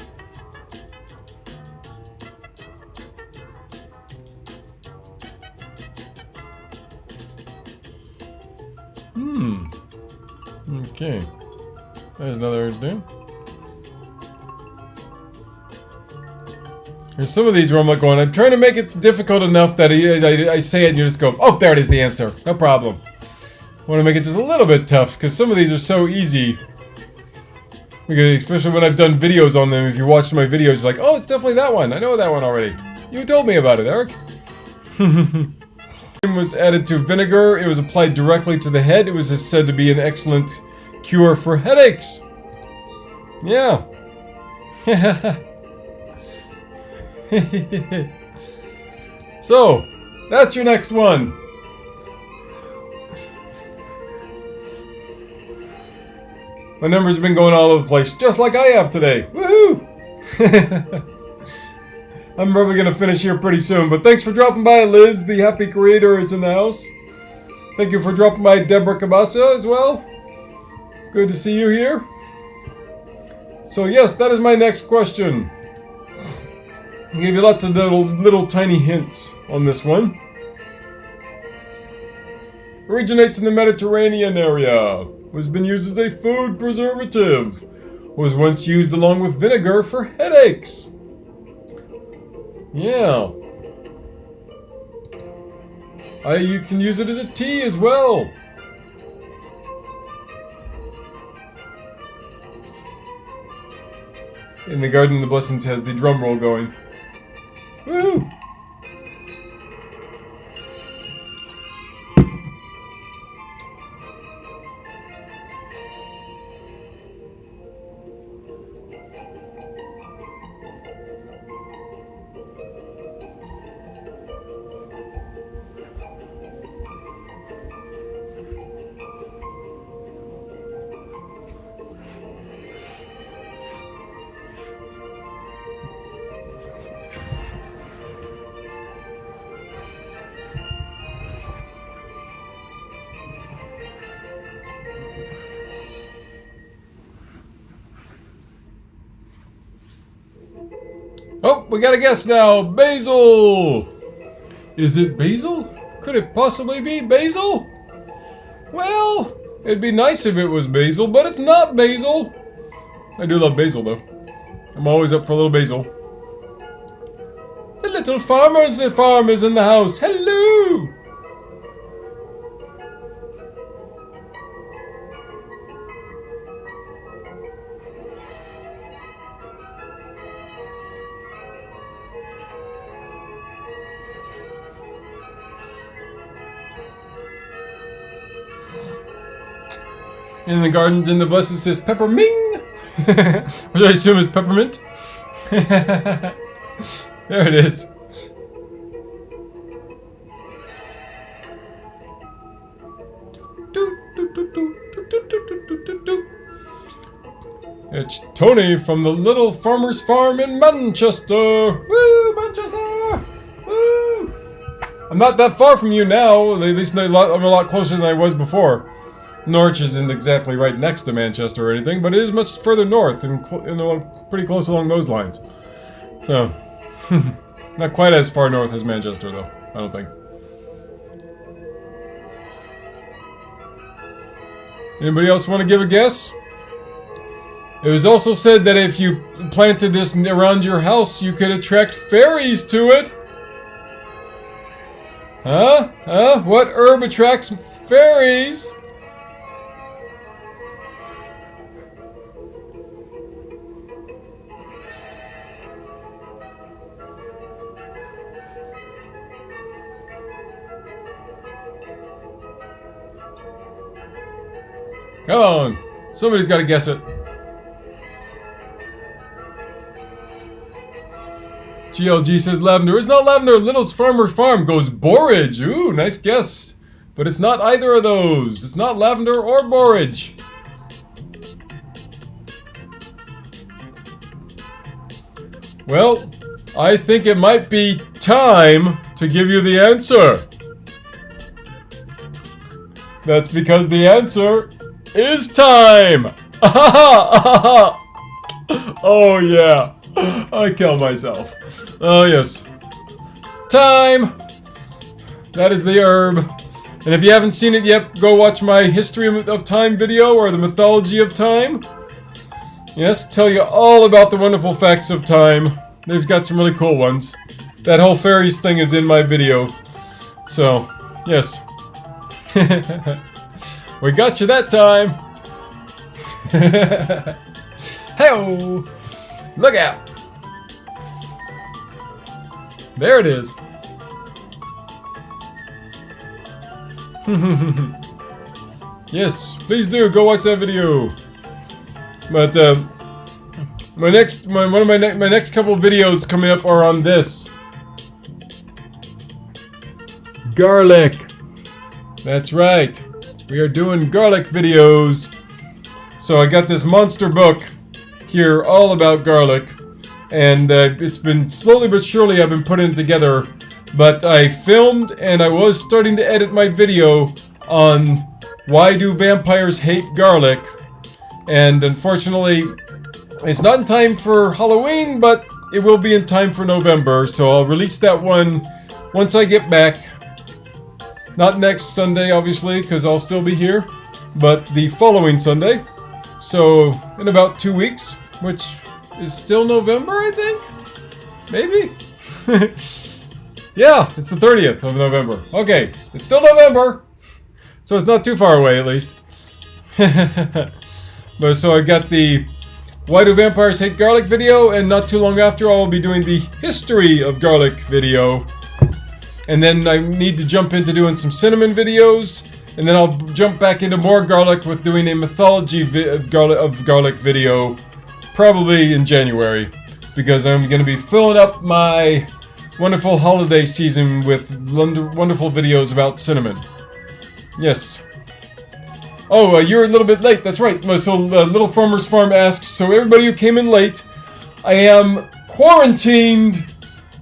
Okay. There's another thing. There's some of these where I'm like going, I'm trying to make it difficult enough that I say it and you just go, oh, there it is, the answer. No problem. I want to make it just a little bit tough, because some of these are so easy. Especially when I've done videos on them. If you watch my videos, you're like, oh, it's definitely that one. I know that one already. You told me about it, Eric. It was added to vinegar. It was applied directly to the head. It was said to be an excellent cure for headaches. Yeah. So, that's your next one. My numbers have been going all over the place, just like I have today. Woohoo! I'm probably going to finish here pretty soon, but thanks for dropping by, Liz. The happy creator is in the house. Thank you for dropping by, Deborah Cabasa, as well. Good to see you here. So yes, that is my next question. I gave you lots of little tiny hints on this one. Originates in the Mediterranean area. Was been used as a food preservative. Was once used along with vinegar for headaches. Yeah. You can use it as a tea as well. In the Garden of the Blessings has the drum roll going. Woo! Oh, we got a guess now. Basil! Is it basil? Could it possibly be basil? Well, it'd be nice if it was basil, but it's not basil. I do love basil, though. I'm always up for a little basil. The little farmer's farm is in the house. Hello! In the Garden in the Bus it says pepperming, which I assume is peppermint. There it is. It's Tony from the Little Farmer's Farm in Manchester. Woo, Manchester! Woo! I'm not that far from you now. At least I'm a lot closer than I was before. Norwich isn't exactly right next to Manchester or anything, but it is much further north and pretty close along those lines. So, not quite as far north as Manchester, though, I don't think. Anybody else want to give a guess? It was also said that if you planted this around your house, you could attract fairies to it. Huh? Huh? What herb attracts fairies? Come on. Somebody's got to guess it. GLG says lavender. It's not lavender. Little's Farmer's Farm goes borage. Ooh, nice guess. But it's not either of those. It's not lavender or borage. Well, I think it might be time to give you the answer. That's because the answer is time. Oh yeah. I kill myself. Oh yes. Time. That is the herb. And if you haven't seen it yet, go watch my History of Time video, or the Mythology of Time. Yes, tell you all about the wonderful facts of time. They've got some really cool ones. That whole fairies thing is in my video. So, yes. We got you that time. Hey-oh! Look out! There it is. Yes, please do go watch that video. But my next couple of videos coming up are on this. Garlic. That's right. We are doing garlic videos. So I got this monster book here all about garlic, and it's been slowly but surely I've been putting it together. But I filmed and I was starting to edit my video on why do vampires hate garlic, and unfortunately it's not in time for Halloween, but it will be in time for November, so I'll release that one once I get back. Not next Sunday, obviously, because I'll still be here, but the following Sunday. So, in about 2 weeks, which is still November, I think? Maybe? Yeah, it's the 30th of November. Okay, it's still November, so it's not too far away, at least. But so I got the Why Do Vampires Hate Garlic video, and not too long after I will be doing the History of Garlic video. And then I need to jump into doing some cinnamon videos, and then I'll jump back into more garlic with doing a mythology of garlic video, probably in January, because I'm going to be filling up my wonderful holiday season with wonderful videos about cinnamon. Yes. Oh, you're a little bit late. That's right. So Little Farmer's Farm asks, so everybody who came in late, I am quarantined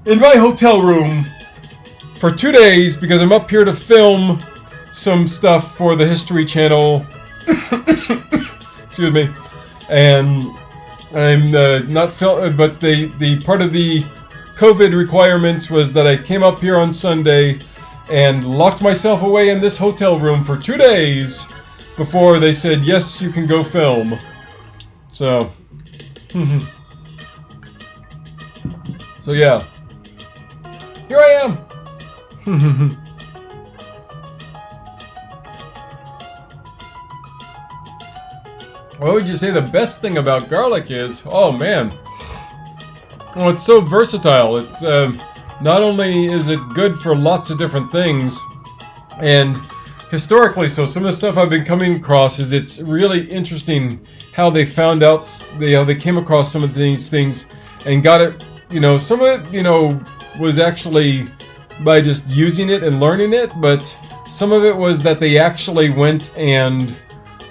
in my hotel room for 2 days because I'm up here to film some stuff for the History Channel. Excuse me. And I'm not filming, but the part of the COVID requirements was that I came up here on Sunday and locked myself away in this hotel room for 2 days before they said, yes, you can go film. So, so yeah, here I am. What would you say the best thing about garlic is? Oh man. Well, it's so versatile. It's not only is it good for lots of different things, and historically, so some of the stuff I've been coming across is it's really interesting how they found out, how they came across some of these things and got it, some of it, was actually by just using it and learning it, but some of it was that they actually went and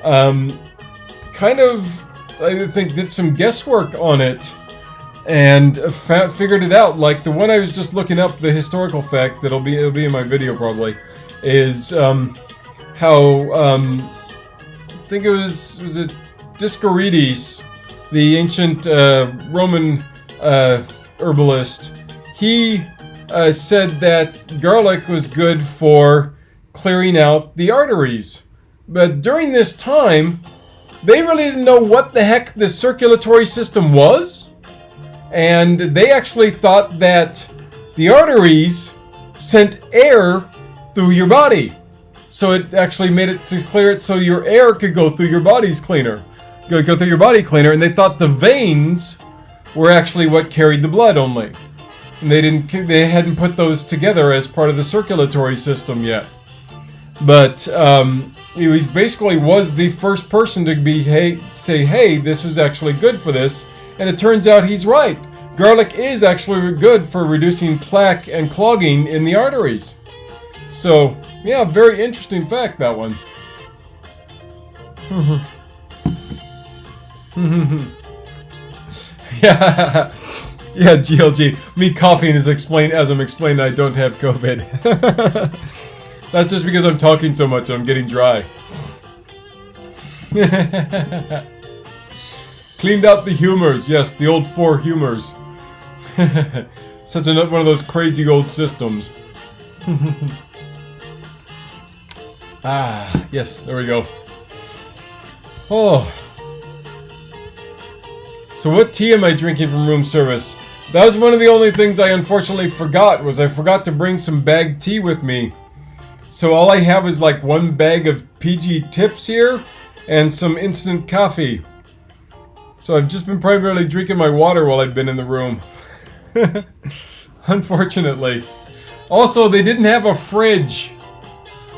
kind of, I think, did some guesswork on it and figured it out. Like the one I was just looking up, the historical fact it'll be in my video probably, is how I think it was it Discorides, the ancient Roman herbalist. He said that garlic was good for clearing out the arteries. But during this time, they really didn't know what the heck the circulatory system was. And they actually thought that the arteries sent air through your body. So it actually made it to clear it so your air could go through your body's cleaner. Go through your body cleaner. And they thought the veins were actually what carried the blood only. And they hadn't put those together as part of the circulatory system yet. But he basically was the first person to say, hey, this was actually good for this. And it turns out he's right. Garlic is actually good for reducing plaque and clogging in the arteries. So, yeah, very interesting fact, that one. Yeah. Yeah, GLG. Me coughing is explained as I'm explaining I don't have COVID. That's just because I'm talking so much, I'm getting dry. Cleaned out the humors. Yes, the old 4 humors. Such one of those crazy old systems. Ah, yes, there we go. Oh. So what tea am I drinking from room service? That was one of the only things I unfortunately forgot, was I forgot to bring some bagged tea with me. So all I have is like one bag of PG Tips here and some instant coffee. So I've just been primarily drinking my water while I've been in the room. Unfortunately. Also, they didn't have a fridge.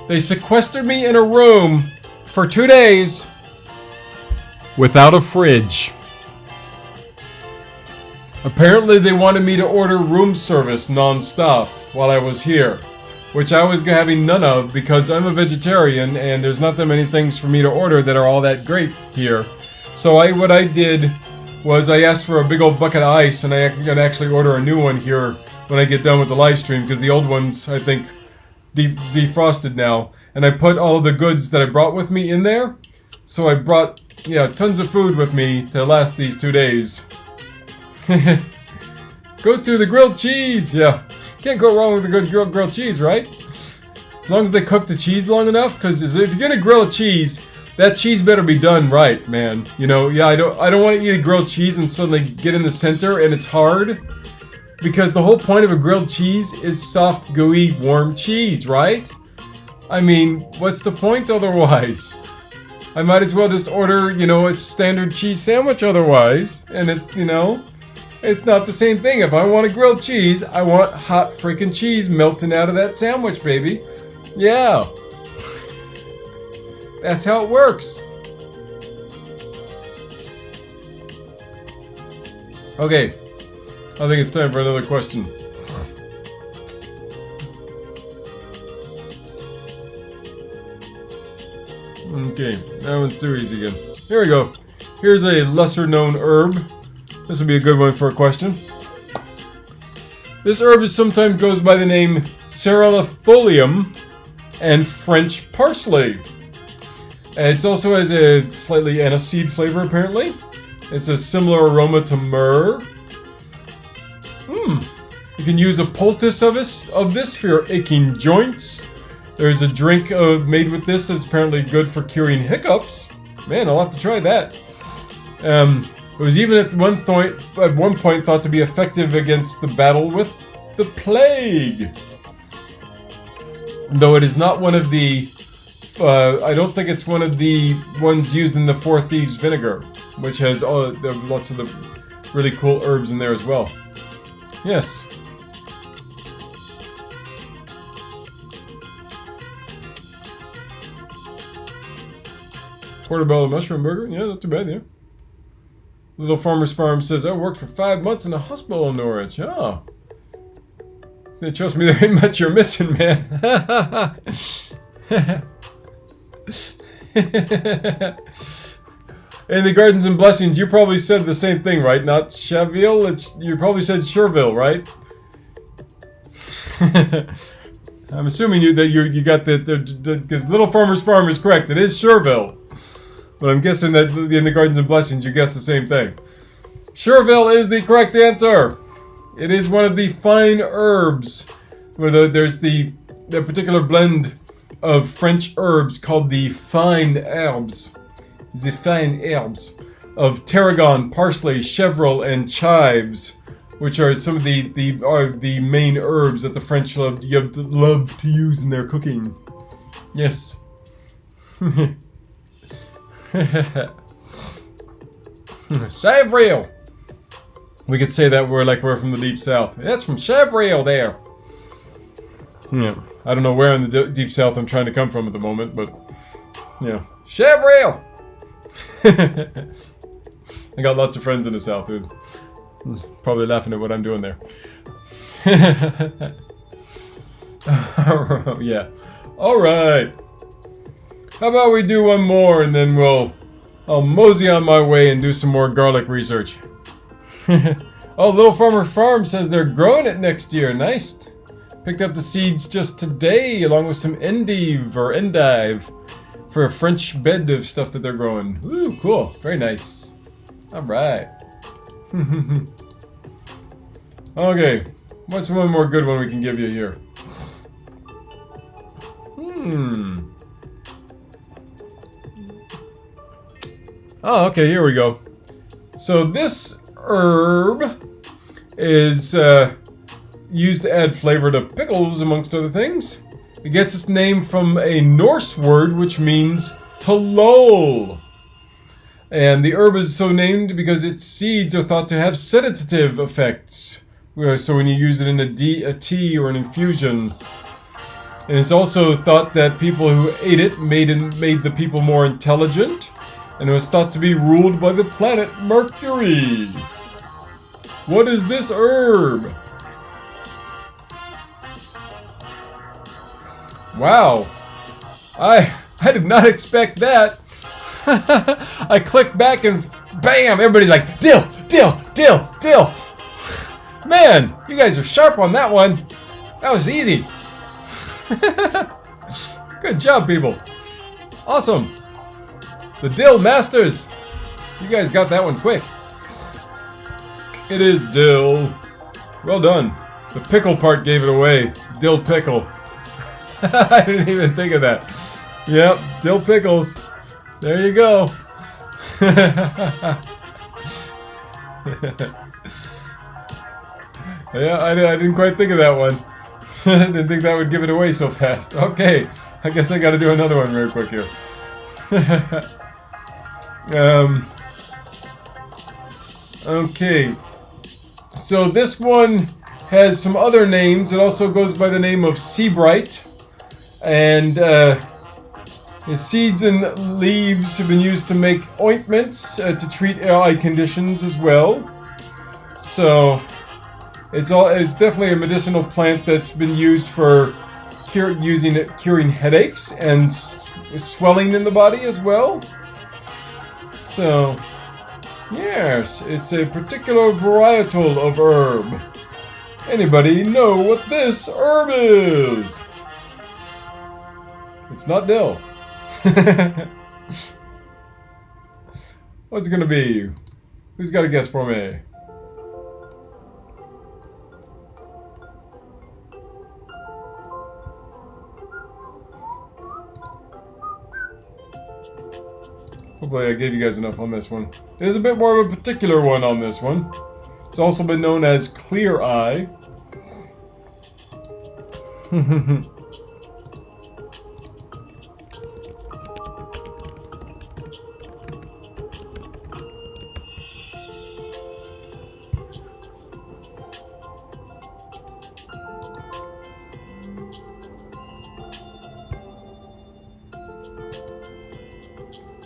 They sequestered me in a room for 2 days without a fridge. Apparently they wanted me to order room service non-stop while I was here, which I was having none of because I'm a vegetarian and there's not that many things for me to order that are all that great here. So what I did was I asked for a big old bucket of ice, and I'm gonna actually order a new one here when I get done with the live stream, because the old ones, I think, defrosted now. And I put all of the goods that I brought with me in there. So I brought, yeah, tons of food with me to last these 2 days. Go to the grilled cheese! Yeah, can't go wrong with a good grilled cheese, right? As long as they cook the cheese long enough, because if you're gonna grill a cheese, that cheese better be done right, man. You know, yeah, I don't want to eat a grilled cheese and suddenly get in the center and it's hard. Because the whole point of a grilled cheese is soft, gooey, warm cheese, right? I mean, what's the point otherwise? I might as well just order, you know, a standard cheese sandwich otherwise. And it, you know, it's not the same thing. If I want a grilled cheese, I want hot freaking cheese melting out of that sandwich, baby. Yeah. That's how it works. Okay. I think it's time for another question. Okay, that one's too easy again. Here we go. Here's a lesser known herb. This will be a good one for a question. This herb sometimes goes by the name Cerulifolium and French parsley. And it also has a slightly aniseed flavor, apparently. It's a similar aroma to myrrh. You can use a poultice of this for your aching joints. There's a drink made with this that's apparently good for curing hiccups. Man, I'll have to try that. It was even at one point thought to be effective against the battle with the plague. Though it is not one of the I don't think it's one of the ones used in the Four Thieves vinegar, which has lots of the really cool herbs in there as well. Yes. Portobello mushroom burger? Yeah, not too bad, yeah. Little Farmer's Farm says, I worked for 5 months in a hospital in Norwich. Oh. Trust me, there ain't much you're missing, man. In the Gardens and Blessings, you probably said the same thing, right? Not Chaville, you probably said Cherville, right? I'm assuming you got because Little Farmer's Farm is correct. It is Cherville. But I'm guessing that in the Gardens and Blessings, you guessed the same thing. Cherville is the correct answer. It is one of the fine herbs, where there's the particular blend of French herbs called the fine herbs. The fine herbs of tarragon, parsley, chevril, and chives, which are some of the main herbs that the French love to use in their cooking. Yes. Chevril. We could say that we're from the deep south. That's from Chevril there. Yeah, I don't know where in the deep south I'm trying to come from at the moment, but yeah, Chevril. I got lots of friends in the south, dude. Probably laughing at what I'm doing there. Yeah. All right. How about we do one more and then I'll mosey on my way and do some more garlic research. Oh, Little Farmer Farm says they're growing it next year. Nice. Picked up the seeds just today along with some endive for a French bed of stuff that they're growing. Ooh, cool. Very nice. All right. Okay. What's one more good one we can give you here? Oh, okay, here we go. So this herb is used to add flavor to pickles, amongst other things. It gets its name from a Norse word which means to lull. And the herb is so named because its seeds are thought to have sedative effects. So when you use it in a tea or an infusion. And it's also thought that people who ate it made the people more intelligent. And it was thought to be ruled by the planet Mercury. What is this herb? Wow. I did not expect that. I clicked back and bam, everybody's like, dill, dill, dill, dill. Man, you guys are sharp on that one. That was easy. Good job, people. Awesome. The dill masters. You guys got that one quick. It is dill. Well done. The pickle part gave it away. Dill pickle. I didn't even think of that. Yep, dill pickles. There you go. Yeah, I didn't quite think of that one. I didn't think that would give it away so fast. Okay, I guess I gotta do another one real quick here. Okay, so this one has some other names. It also goes by the name of Seabright, and the seeds and leaves have been used to make ointments to treat eye conditions as well. So it's definitely a medicinal plant that's been used for curing headaches and swelling in the body as well. So yes, it's a particular varietal of herb. Anybody know what this herb is? It's not dill. What's it gonna be? Who's got a guess for me? Hopefully I gave you guys enough on this one. There's a bit more of a particular one on this one. It's also been known as clear eye.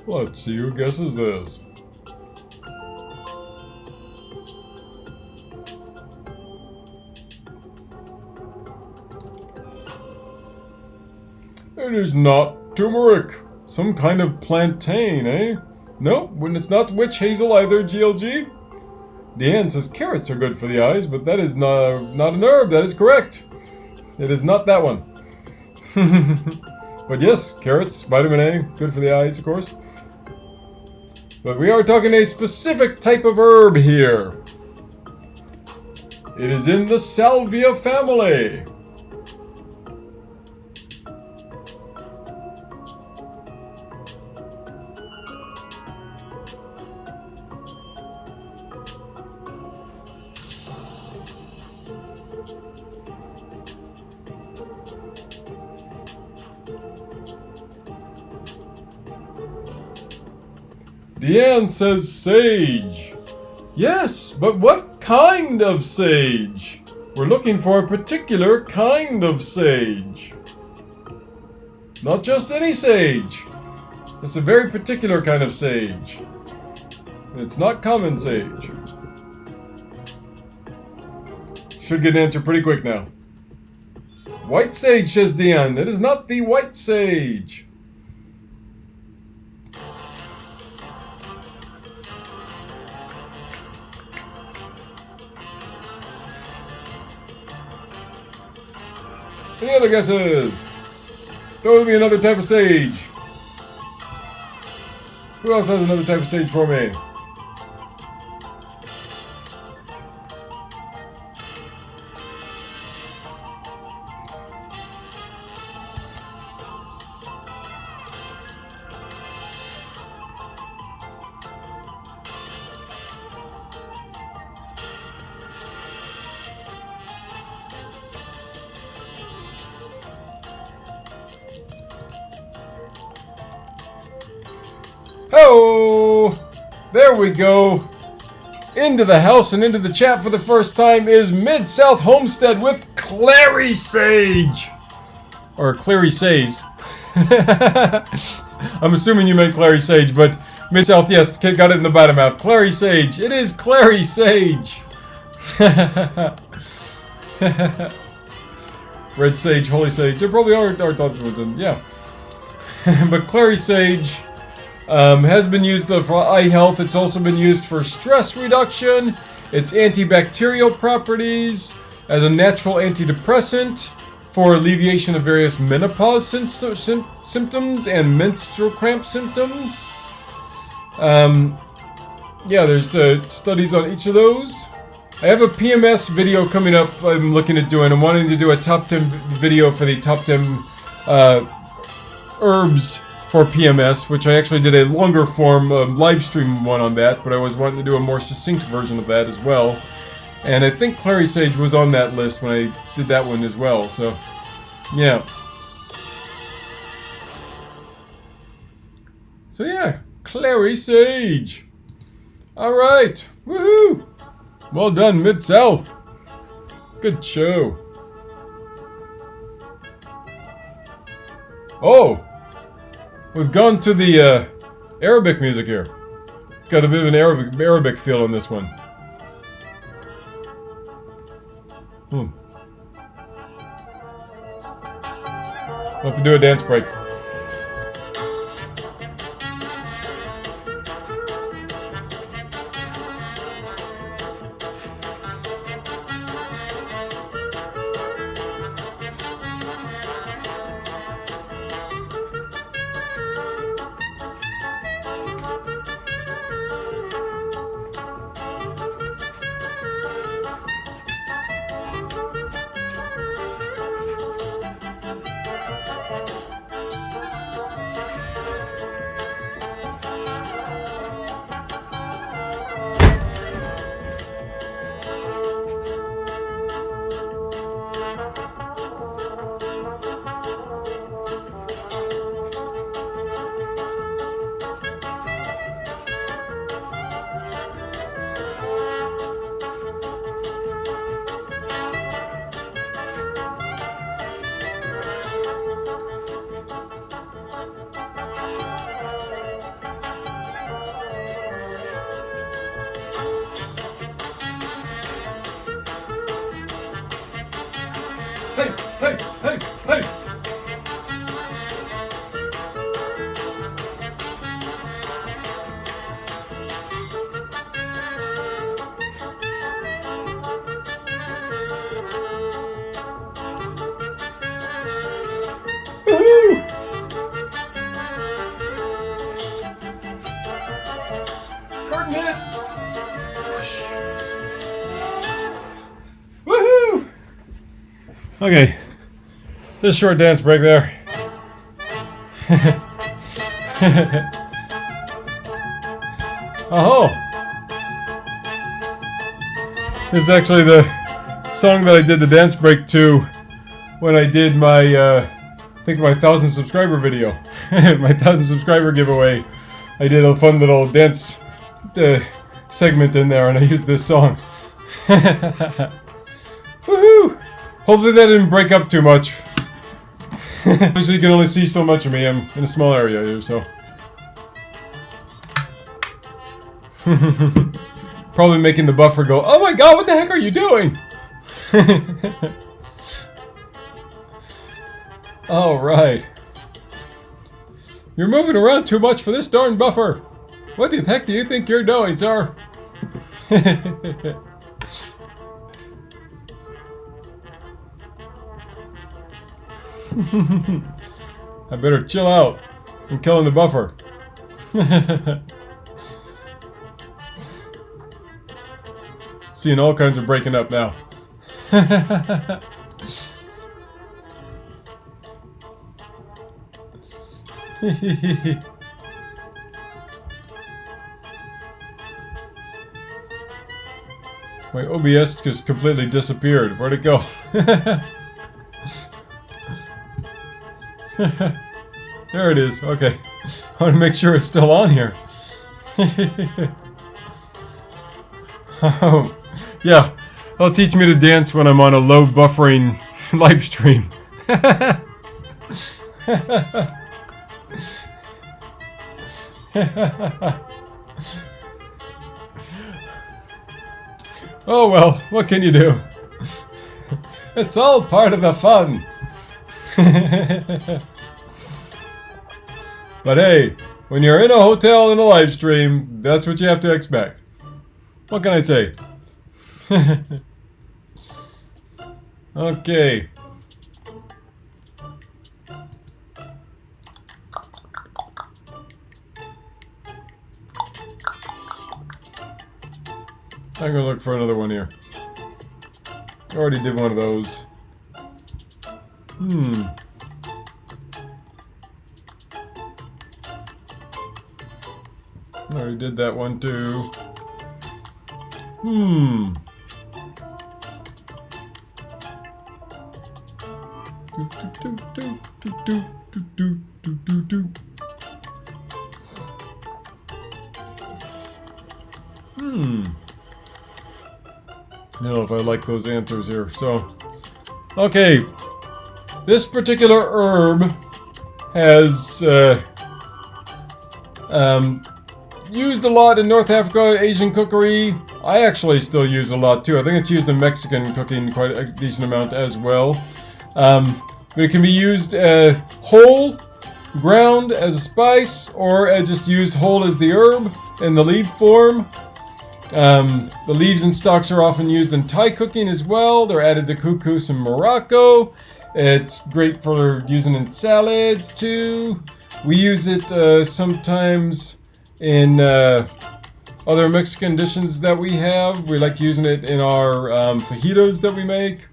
Let's see who guesses this. It is not turmeric. Some kind of plantain, eh? Nope, when it's not witch hazel either, GLG. Deanne says carrots are good for the eyes, but that is not an herb. That is correct. It is not that one. But yes, carrots, vitamin A, good for the eyes, of course. But we are talking a specific type of herb here. It is in the salvia family. Deanne says sage. Yes, but what kind of sage? We're looking for a particular kind of sage. Not just any sage. It's a very particular kind of sage. It's not common sage. Should get an answer pretty quick now. White sage, says Deanne. It is not the white sage. Any other guesses? Throw me another type of sage. Who else has another type of sage for me? Oh, there we go. Into the house and into the chat for the first time is Mid-South Homestead with Clary Sage. Or Clary Sage. I'm assuming you meant Clary Sage, but Mid-South, yes, got it in the bottom half. Clary Sage. It is Clary Sage. Red Sage, Holy Sage. There probably are other ones in, yeah. But Clary Sage has been used for eye health. It's also been used for stress reduction. Its antibacterial properties as a natural antidepressant for alleviation of various menopause symptoms and menstrual cramp symptoms. Yeah, there's studies on each of those. I have a PMS video coming up I'm looking at doing. I'm wanting to do a top 10 video for the top 10 herbs for PMS, which I actually did a longer form live stream one on that, but I was wanting to do a more succinct version of that as well. And I think Clary Sage was on that list when I did that one as well, so yeah. So yeah, Clary Sage. Alright, woohoo! Well done, Mid-South. Good show. Oh! We've gone to the Arabic music here. It's got a bit of an Arabic feel in this one. We'll have to do a dance break. Hey, hey, hey, hey! Woohoo! Curtain hit! Woohoo! Okay, just a short dance break there. Oh, this is actually the song that I did the dance break to when I did my, I think my 1,000 subscriber video, my 1,000 subscriber giveaway. I did a fun little dance segment in there, and I used this song. Woohoo! Hopefully that didn't break up too much. Obviously you can only see so much of me. I'm in a small area here, so. Probably making the buffer go, oh my god, what the heck are you doing? Alright. You're moving around too much for this darn buffer. What the heck do you think you're doing, sir? I better chill out. I'm killing the buffer. Seeing all kinds of breaking up now. My OBS just completely disappeared. Where'd it go? There it is. Okay. I want to make sure it's still on here. Oh, yeah, they'll teach me to dance when I'm on a low buffering live stream. Oh well, what can you do? It's all part of the fun. But hey, when you're in a hotel in a live stream, that's what you have to expect. What can I say? Okay. I'm gonna look for another one here. I already did one of those. I already did that one too. I don't know if I like those answers here. So, okay, this particular herb has used a lot in North Africa, Asian cookery. I actually still use a lot too. I think it's used in Mexican cooking quite a decent amount as well. But it can be used whole, ground as a spice, or just used whole as the herb in the leaf form. The leaves and stalks are often used in Thai cooking as well. They're added to couscous in Morocco. It's great for using in salads too. We use it sometimes in other Mexican dishes that we have. We like using it in our fajitas that we make.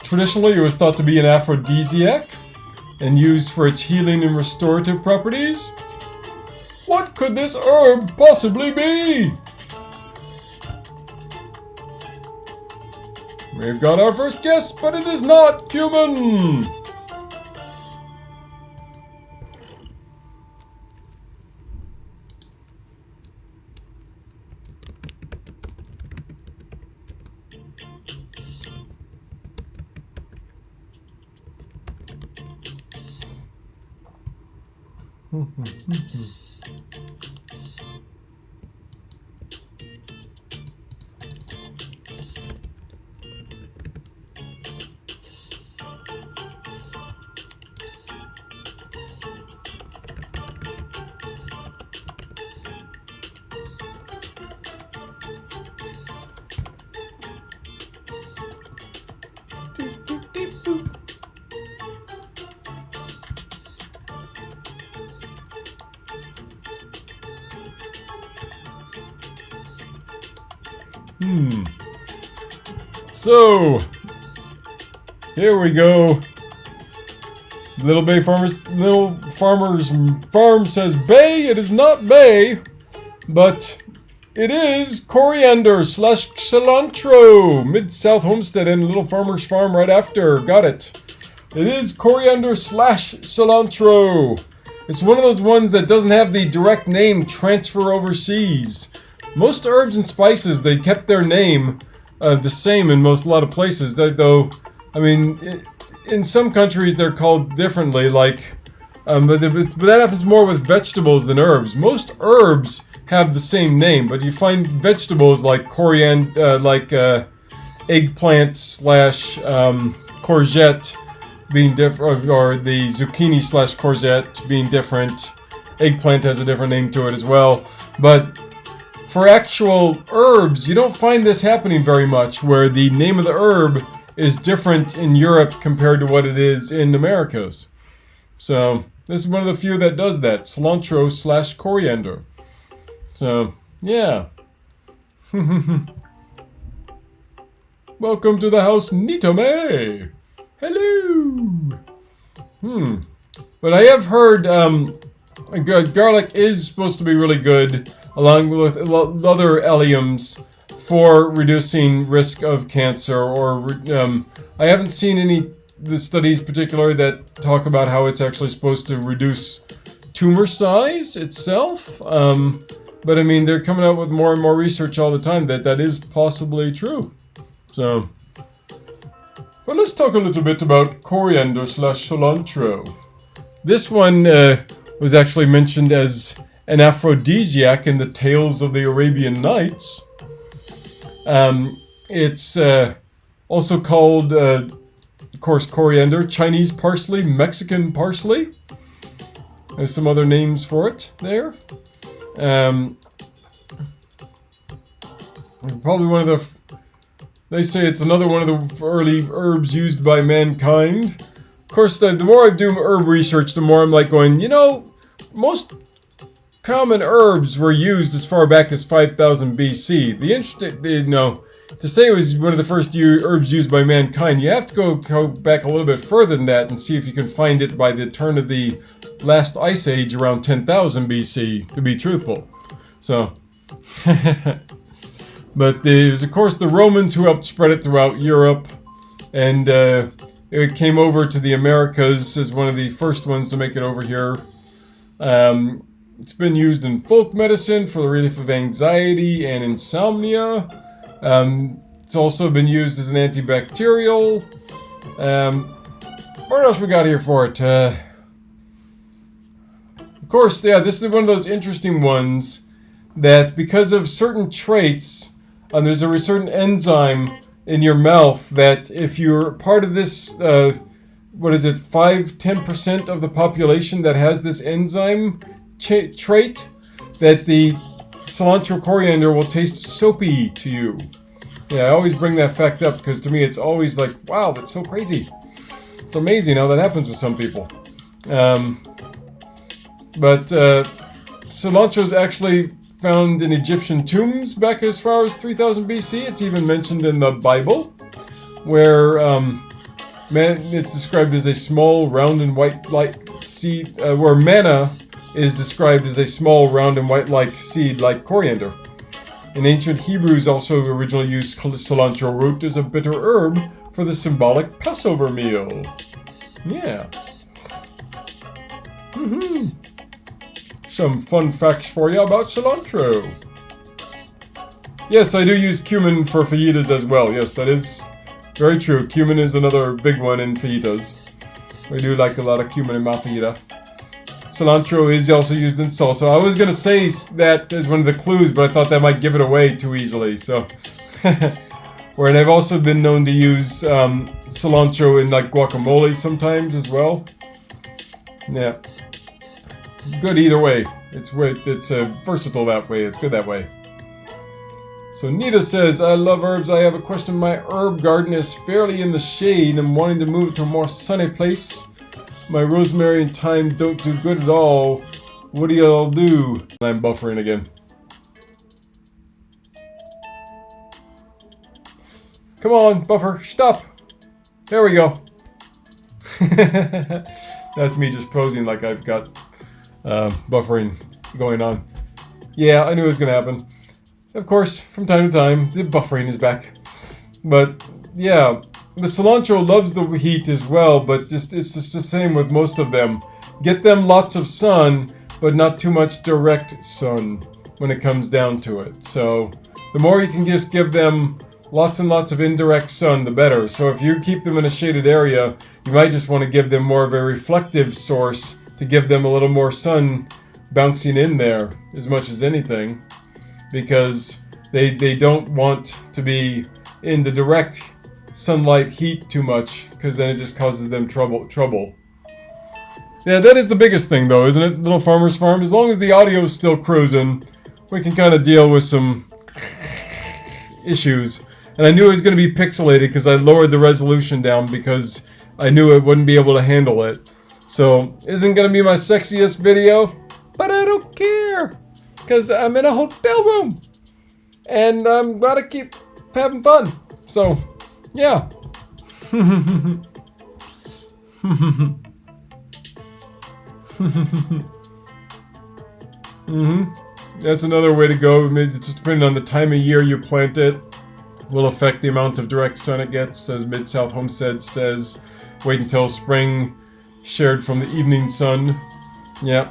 Traditionally, it was thought to be an aphrodisiac and used for its healing and restorative properties. What could this herb possibly be? We've got our first guess, but it is not cumin. So, here we go. Little Farmer's Farm says bay. It is not bay, but it is coriander / cilantro. Mid-South Homestead and Little Farmer's Farm right after. Got it. It is coriander / cilantro. It's one of those ones that doesn't have the direct name transfer overseas. Most herbs and spices, they kept their name the same in a lot of places. Though, I mean, in some countries they're called differently. Like, but that happens more with vegetables than herbs. Most herbs have the same name, but you find vegetables like coriander, eggplant / courgette being different, or the zucchini / courgette being different. Eggplant has a different name to it as well, but for actual herbs, you don't find this happening very much, where the name of the herb is different in Europe compared to what it is in Americas. So, this is one of the few that does that. Cilantro / coriander. So, yeah. Welcome to the house, Nitome! Hello! But I have heard garlic is supposed to be really good, along with other alliums, for reducing risk of cancer. Or I haven't seen any the studies particularly that talk about how it's actually supposed to reduce tumor size itself. But I mean, they're coming out with more and more research all the time that is possibly true. So, but let's talk a little bit about coriander / cilantro. This one was actually mentioned as an aphrodisiac in the Tales of the Arabian Nights. It's also called, of course, coriander, Chinese parsley, Mexican parsley. There's some other names for it there. Probably one of the... They say it's another one of the early herbs used by mankind. Of course, the more I do herb research, the more I'm like going, you know, most common herbs were used as far back as 5000 BC. The interesting, you know, to say it was one of the first herbs used by mankind, you have to go back a little bit further than that and see if you can find it by the turn of the last ice age around 10,000 BC, to be truthful. So, but it was, of course, the Romans who helped spread it throughout Europe, and it came over to the Americas as one of the first ones to make it over here. It's been used in folk medicine for the relief of anxiety and insomnia. It's also been used as an antibacterial. What else we got here for it? Of course, yeah, this is one of those interesting ones that because of certain traits, there's a certain enzyme in your mouth that if you're part of this, 5-10% of the population that has this enzyme trait, that the cilantro coriander will taste soapy to you. Yeah, I always bring that fact up because to me it's always like, wow, that's so crazy. It's amazing how that happens with some people. But cilantro is actually found in Egyptian tombs back as far as 3000 BC. It's even mentioned in the Bible, where it's described as a small, round and white-like seed, where manna is described as a small, round and white-like seed like coriander. In ancient Hebrews also originally used cilantro root as a bitter herb for the symbolic Passover meal. Yeah. Some fun facts for you about cilantro. Yes, I do use cumin for fajitas as well. Yes, that is very true. Cumin is another big one in fajitas. I do like a lot of cumin in my fajita. Cilantro is also used in salsa. I was going to say that as one of the clues, but I thought that might give it away too easily. So, and I've also been known to use cilantro in like guacamole sometimes as well. Yeah. Good either way. It's versatile that way. It's good that way. So Nita says, I love herbs. I have a question. My herb garden is fairly in the shade. I'm wanting to move to a more sunny place. My rosemary and thyme don't do good at all. What do y'all do? I'm buffering again. Come on, buffer. Stop. There we go. That's me just posing like I've got buffering going on. Yeah, I knew it was going to happen. Of course, from time to time, the buffering is back. But, yeah, the cilantro loves the heat as well, but it's just the same with most of them. Get them lots of sun, but not too much direct sun when it comes down to it. So, the more you can just give them lots and lots of indirect sun, the better. So if you keep them in a shaded area, you might just want to give them more of a reflective source to give them a little more sun bouncing in there as much as anything, because they don't want to be in the direct sunlight heat too much, because then it just causes them trouble. Yeah, that is the biggest thing though, isn't it, Little Farmer's Farm? As long as the audio is still cruising, we can kind of deal with some issues. And I knew it was going to be pixelated because I lowered the resolution down because I knew it wouldn't be able to handle it. So, isn't going to be my sexiest video, but I don't care, because I'm in a hotel room, and I'm going to keep having fun. So, yeah. That's another way to go. It's just depending on the time of year you plant it, will affect the amount of direct sun it gets, as Mid-South Homestead says. wait until spring, shared from the evening sun. Yeah,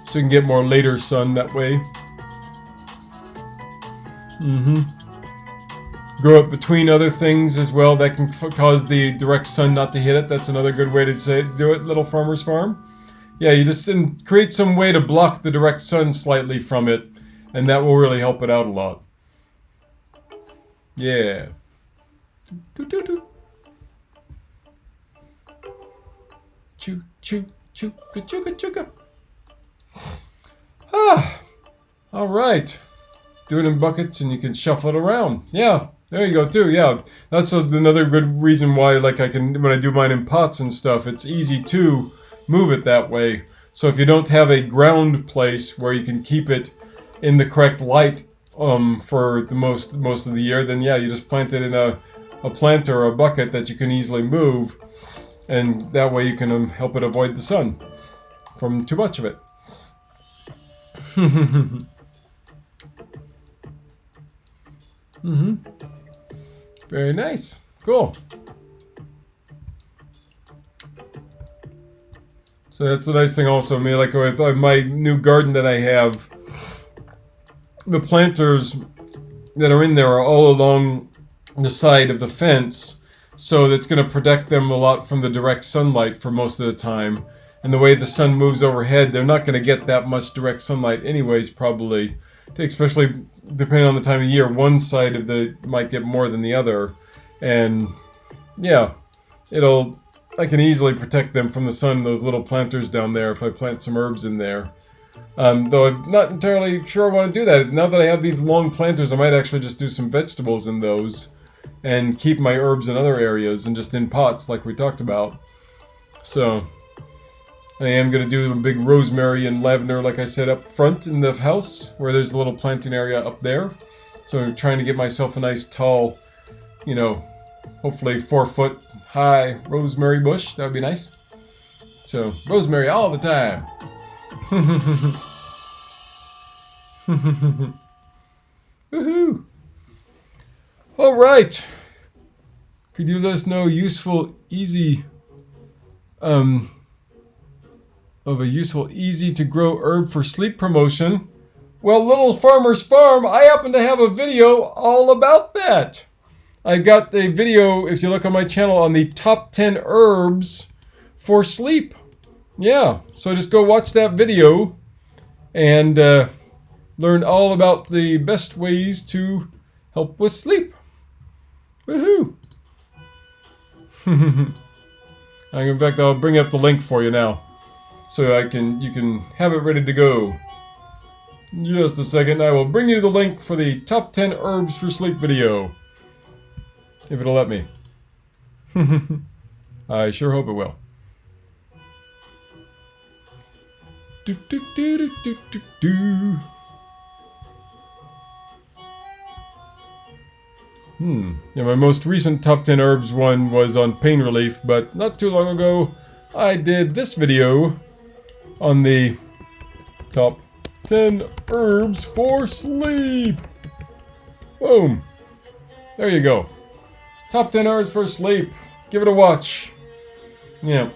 so you can get more later sun that way. Grow it between other things as well that can cause the direct sun not to hit it. That's another good way to do it, Little Farmer's Farm. Yeah, you just create some way to block the direct sun slightly from it, and that will really help it out a lot. Yeah. Choo, choo, choo, chooka, chooka. All right. Do it in buckets and you can shuffle it around. Yeah, there you go too. Yeah, that's another good reason why, like, when I do mine in pots and stuff, it's easy to move it that way. So if you don't have a ground place where you can keep it in the correct light for the most of the year, then yeah, you just plant it in a planter or a bucket that you can easily move, and that way you can help it avoid the sun from too much of it. Very nice. Cool. So that's the nice thing also, me, like with my new garden that I have, the planters that are in there are all along the side of the fence, so that's going to protect them a lot from the direct sunlight for most of the time. And the way the sun moves overhead, they're not going to get that much direct sunlight anyways, probably. Especially depending on the time of year, one side of might get more than the other. And yeah, I can easily protect them from the sun, those little planters down there, if I plant some herbs in there. Though I'm not entirely sure I want to do that. Now that I have these long planters, I might actually just do some vegetables in those and keep my herbs in other areas and just in pots like we talked about. So I am going to do a big rosemary and lavender, like I said, up front in the house, where there's a little planting area up there. So I'm trying to get myself a nice tall, hopefully 4-foot high rosemary bush. That would be nice. So, rosemary all the time. Woohoo! Alright. Could you let us know useful, easy, of a useful, easy to grow herb for sleep promotion? Well, Little Farmer's Farm, I happen to have a video all about that. I got a video, if you look on my channel, on the top 10 herbs for sleep. Yeah, so just go watch that video and learn all about the best ways to help with sleep. Woohoo! In fact, I'll bring up the link for you now, so you can have it ready to go. Just a second, I will bring you the link for the top 10 herbs for sleep video. If it'll let me. I sure hope it will. Do, do, do, do, do, do, do. Yeah, my most recent top 10 herbs one was on pain relief, but not too long ago I did this video on the top 10 herbs for sleep. Boom. There you go. Top 10 herbs for sleep. Give it a watch. Yeah.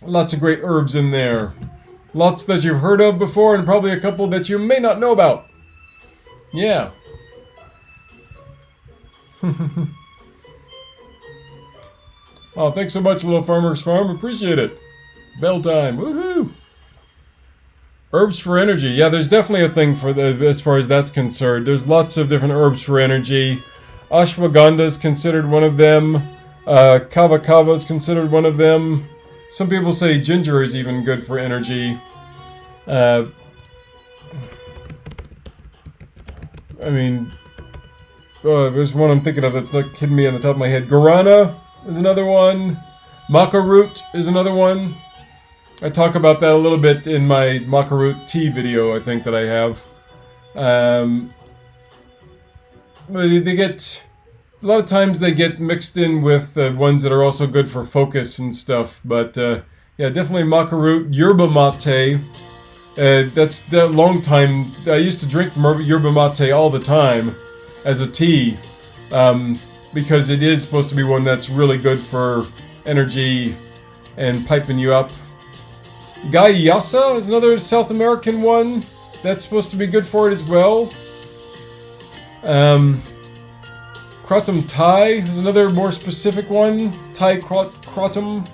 Lots of great herbs in there. Lots that you've heard of before, and probably a couple that you may not know about. Yeah. Oh, thanks so much, Little Farmer's Farm. Appreciate it. Bell time. Woohoo! Herbs for energy. Yeah, there's definitely a thing for as far as that's concerned. There's lots of different herbs for energy. Ashwagandha is considered one of them. Kava kava is considered one of them. Some people say ginger is even good for energy. I mean, there's one I'm thinking of that's not hitting me on the top of my head. Guarana is another one. Maca root is another one. I talk about that a little bit in my maca root tea video, I think, that I have. They get... A lot of times they get mixed in with ones that are also good for focus and stuff. But, yeah, definitely maca root. Yerba mate. That's a long time... I used to drink yerba mate all the time as a tea. Because it is supposed to be one that's really good for energy and piping you up. Gaiasa is another South American one. That's supposed to be good for it as well. Kratom Thai is another more specific one. Thai Kratom.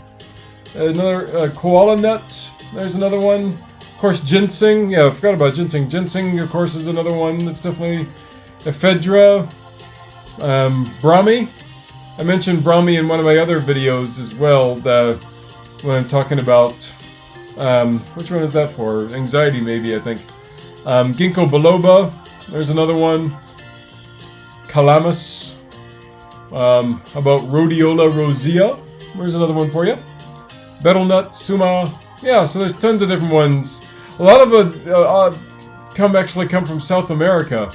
Another koala nut. There's another one. Of course, ginseng. Yeah, I forgot about ginseng. Ginseng, of course, is another one that's definitely ephedra. Brahmi. I mentioned Brahmi in one of my other videos as well. When I'm talking about which one is that for? Anxiety, maybe, I think. Ginkgo biloba. There's another one. Calamus. How about Rhodiola rosea? There's another one for you. Betel nut, suma. Yeah, so there's tons of different ones. A lot of them actually come from South America.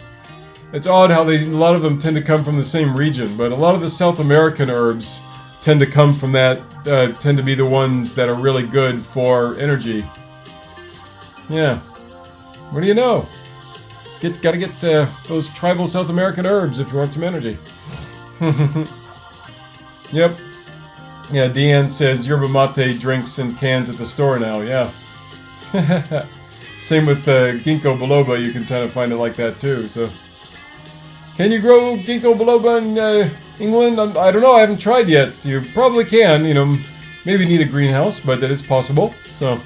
It's odd how a lot of them tend to come from the same region, but a lot of the South American herbs tend to come from that, tend to be the ones that are really good for energy. Yeah. What do you know? Gotta get those tribal South American herbs if you want some energy. Yep. Yeah, Deanne says yerba mate drinks in cans at the store now. Yeah. Same with ginkgo biloba. You can kind of find it like that too. So, can you grow ginkgo biloba in England? I don't know. I haven't tried yet. You probably can. You know, maybe need a greenhouse, but that is possible. So.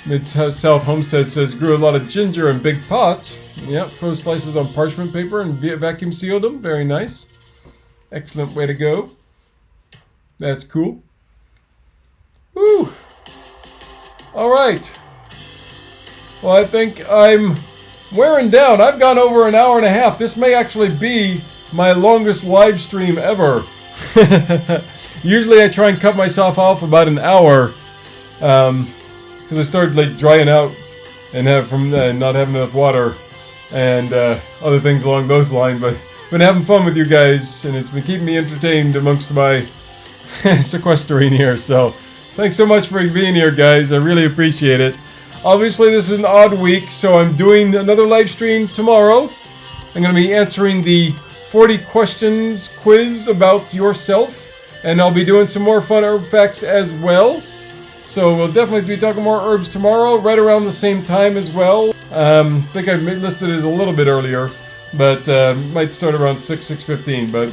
Mid-South Homestead says grew a lot of ginger in big pots. Yep, froze slices on parchment paper and vacuum sealed them. Very nice. Excellent way to go. That's cool. Woo! Alright. Well, I think I'm wearing down. I've gone over an hour and a half. This may actually be my longest live stream ever. Usually I try and cut myself off about an hour. Because I started like drying out and not having enough water and other things along those lines. But been having fun with you guys, and it's been keeping me entertained amongst my sequestering here. So thanks so much for being here, guys. I really appreciate it. Obviously, this is an odd week, so I'm doing another live stream tomorrow. I'm going to be answering the 40 questions quiz about yourself, and I'll be doing some more fun herb facts as well. So we'll definitely be talking more herbs tomorrow, right around the same time as well. I think I listed it as a little bit earlier, but might start around 6:15. But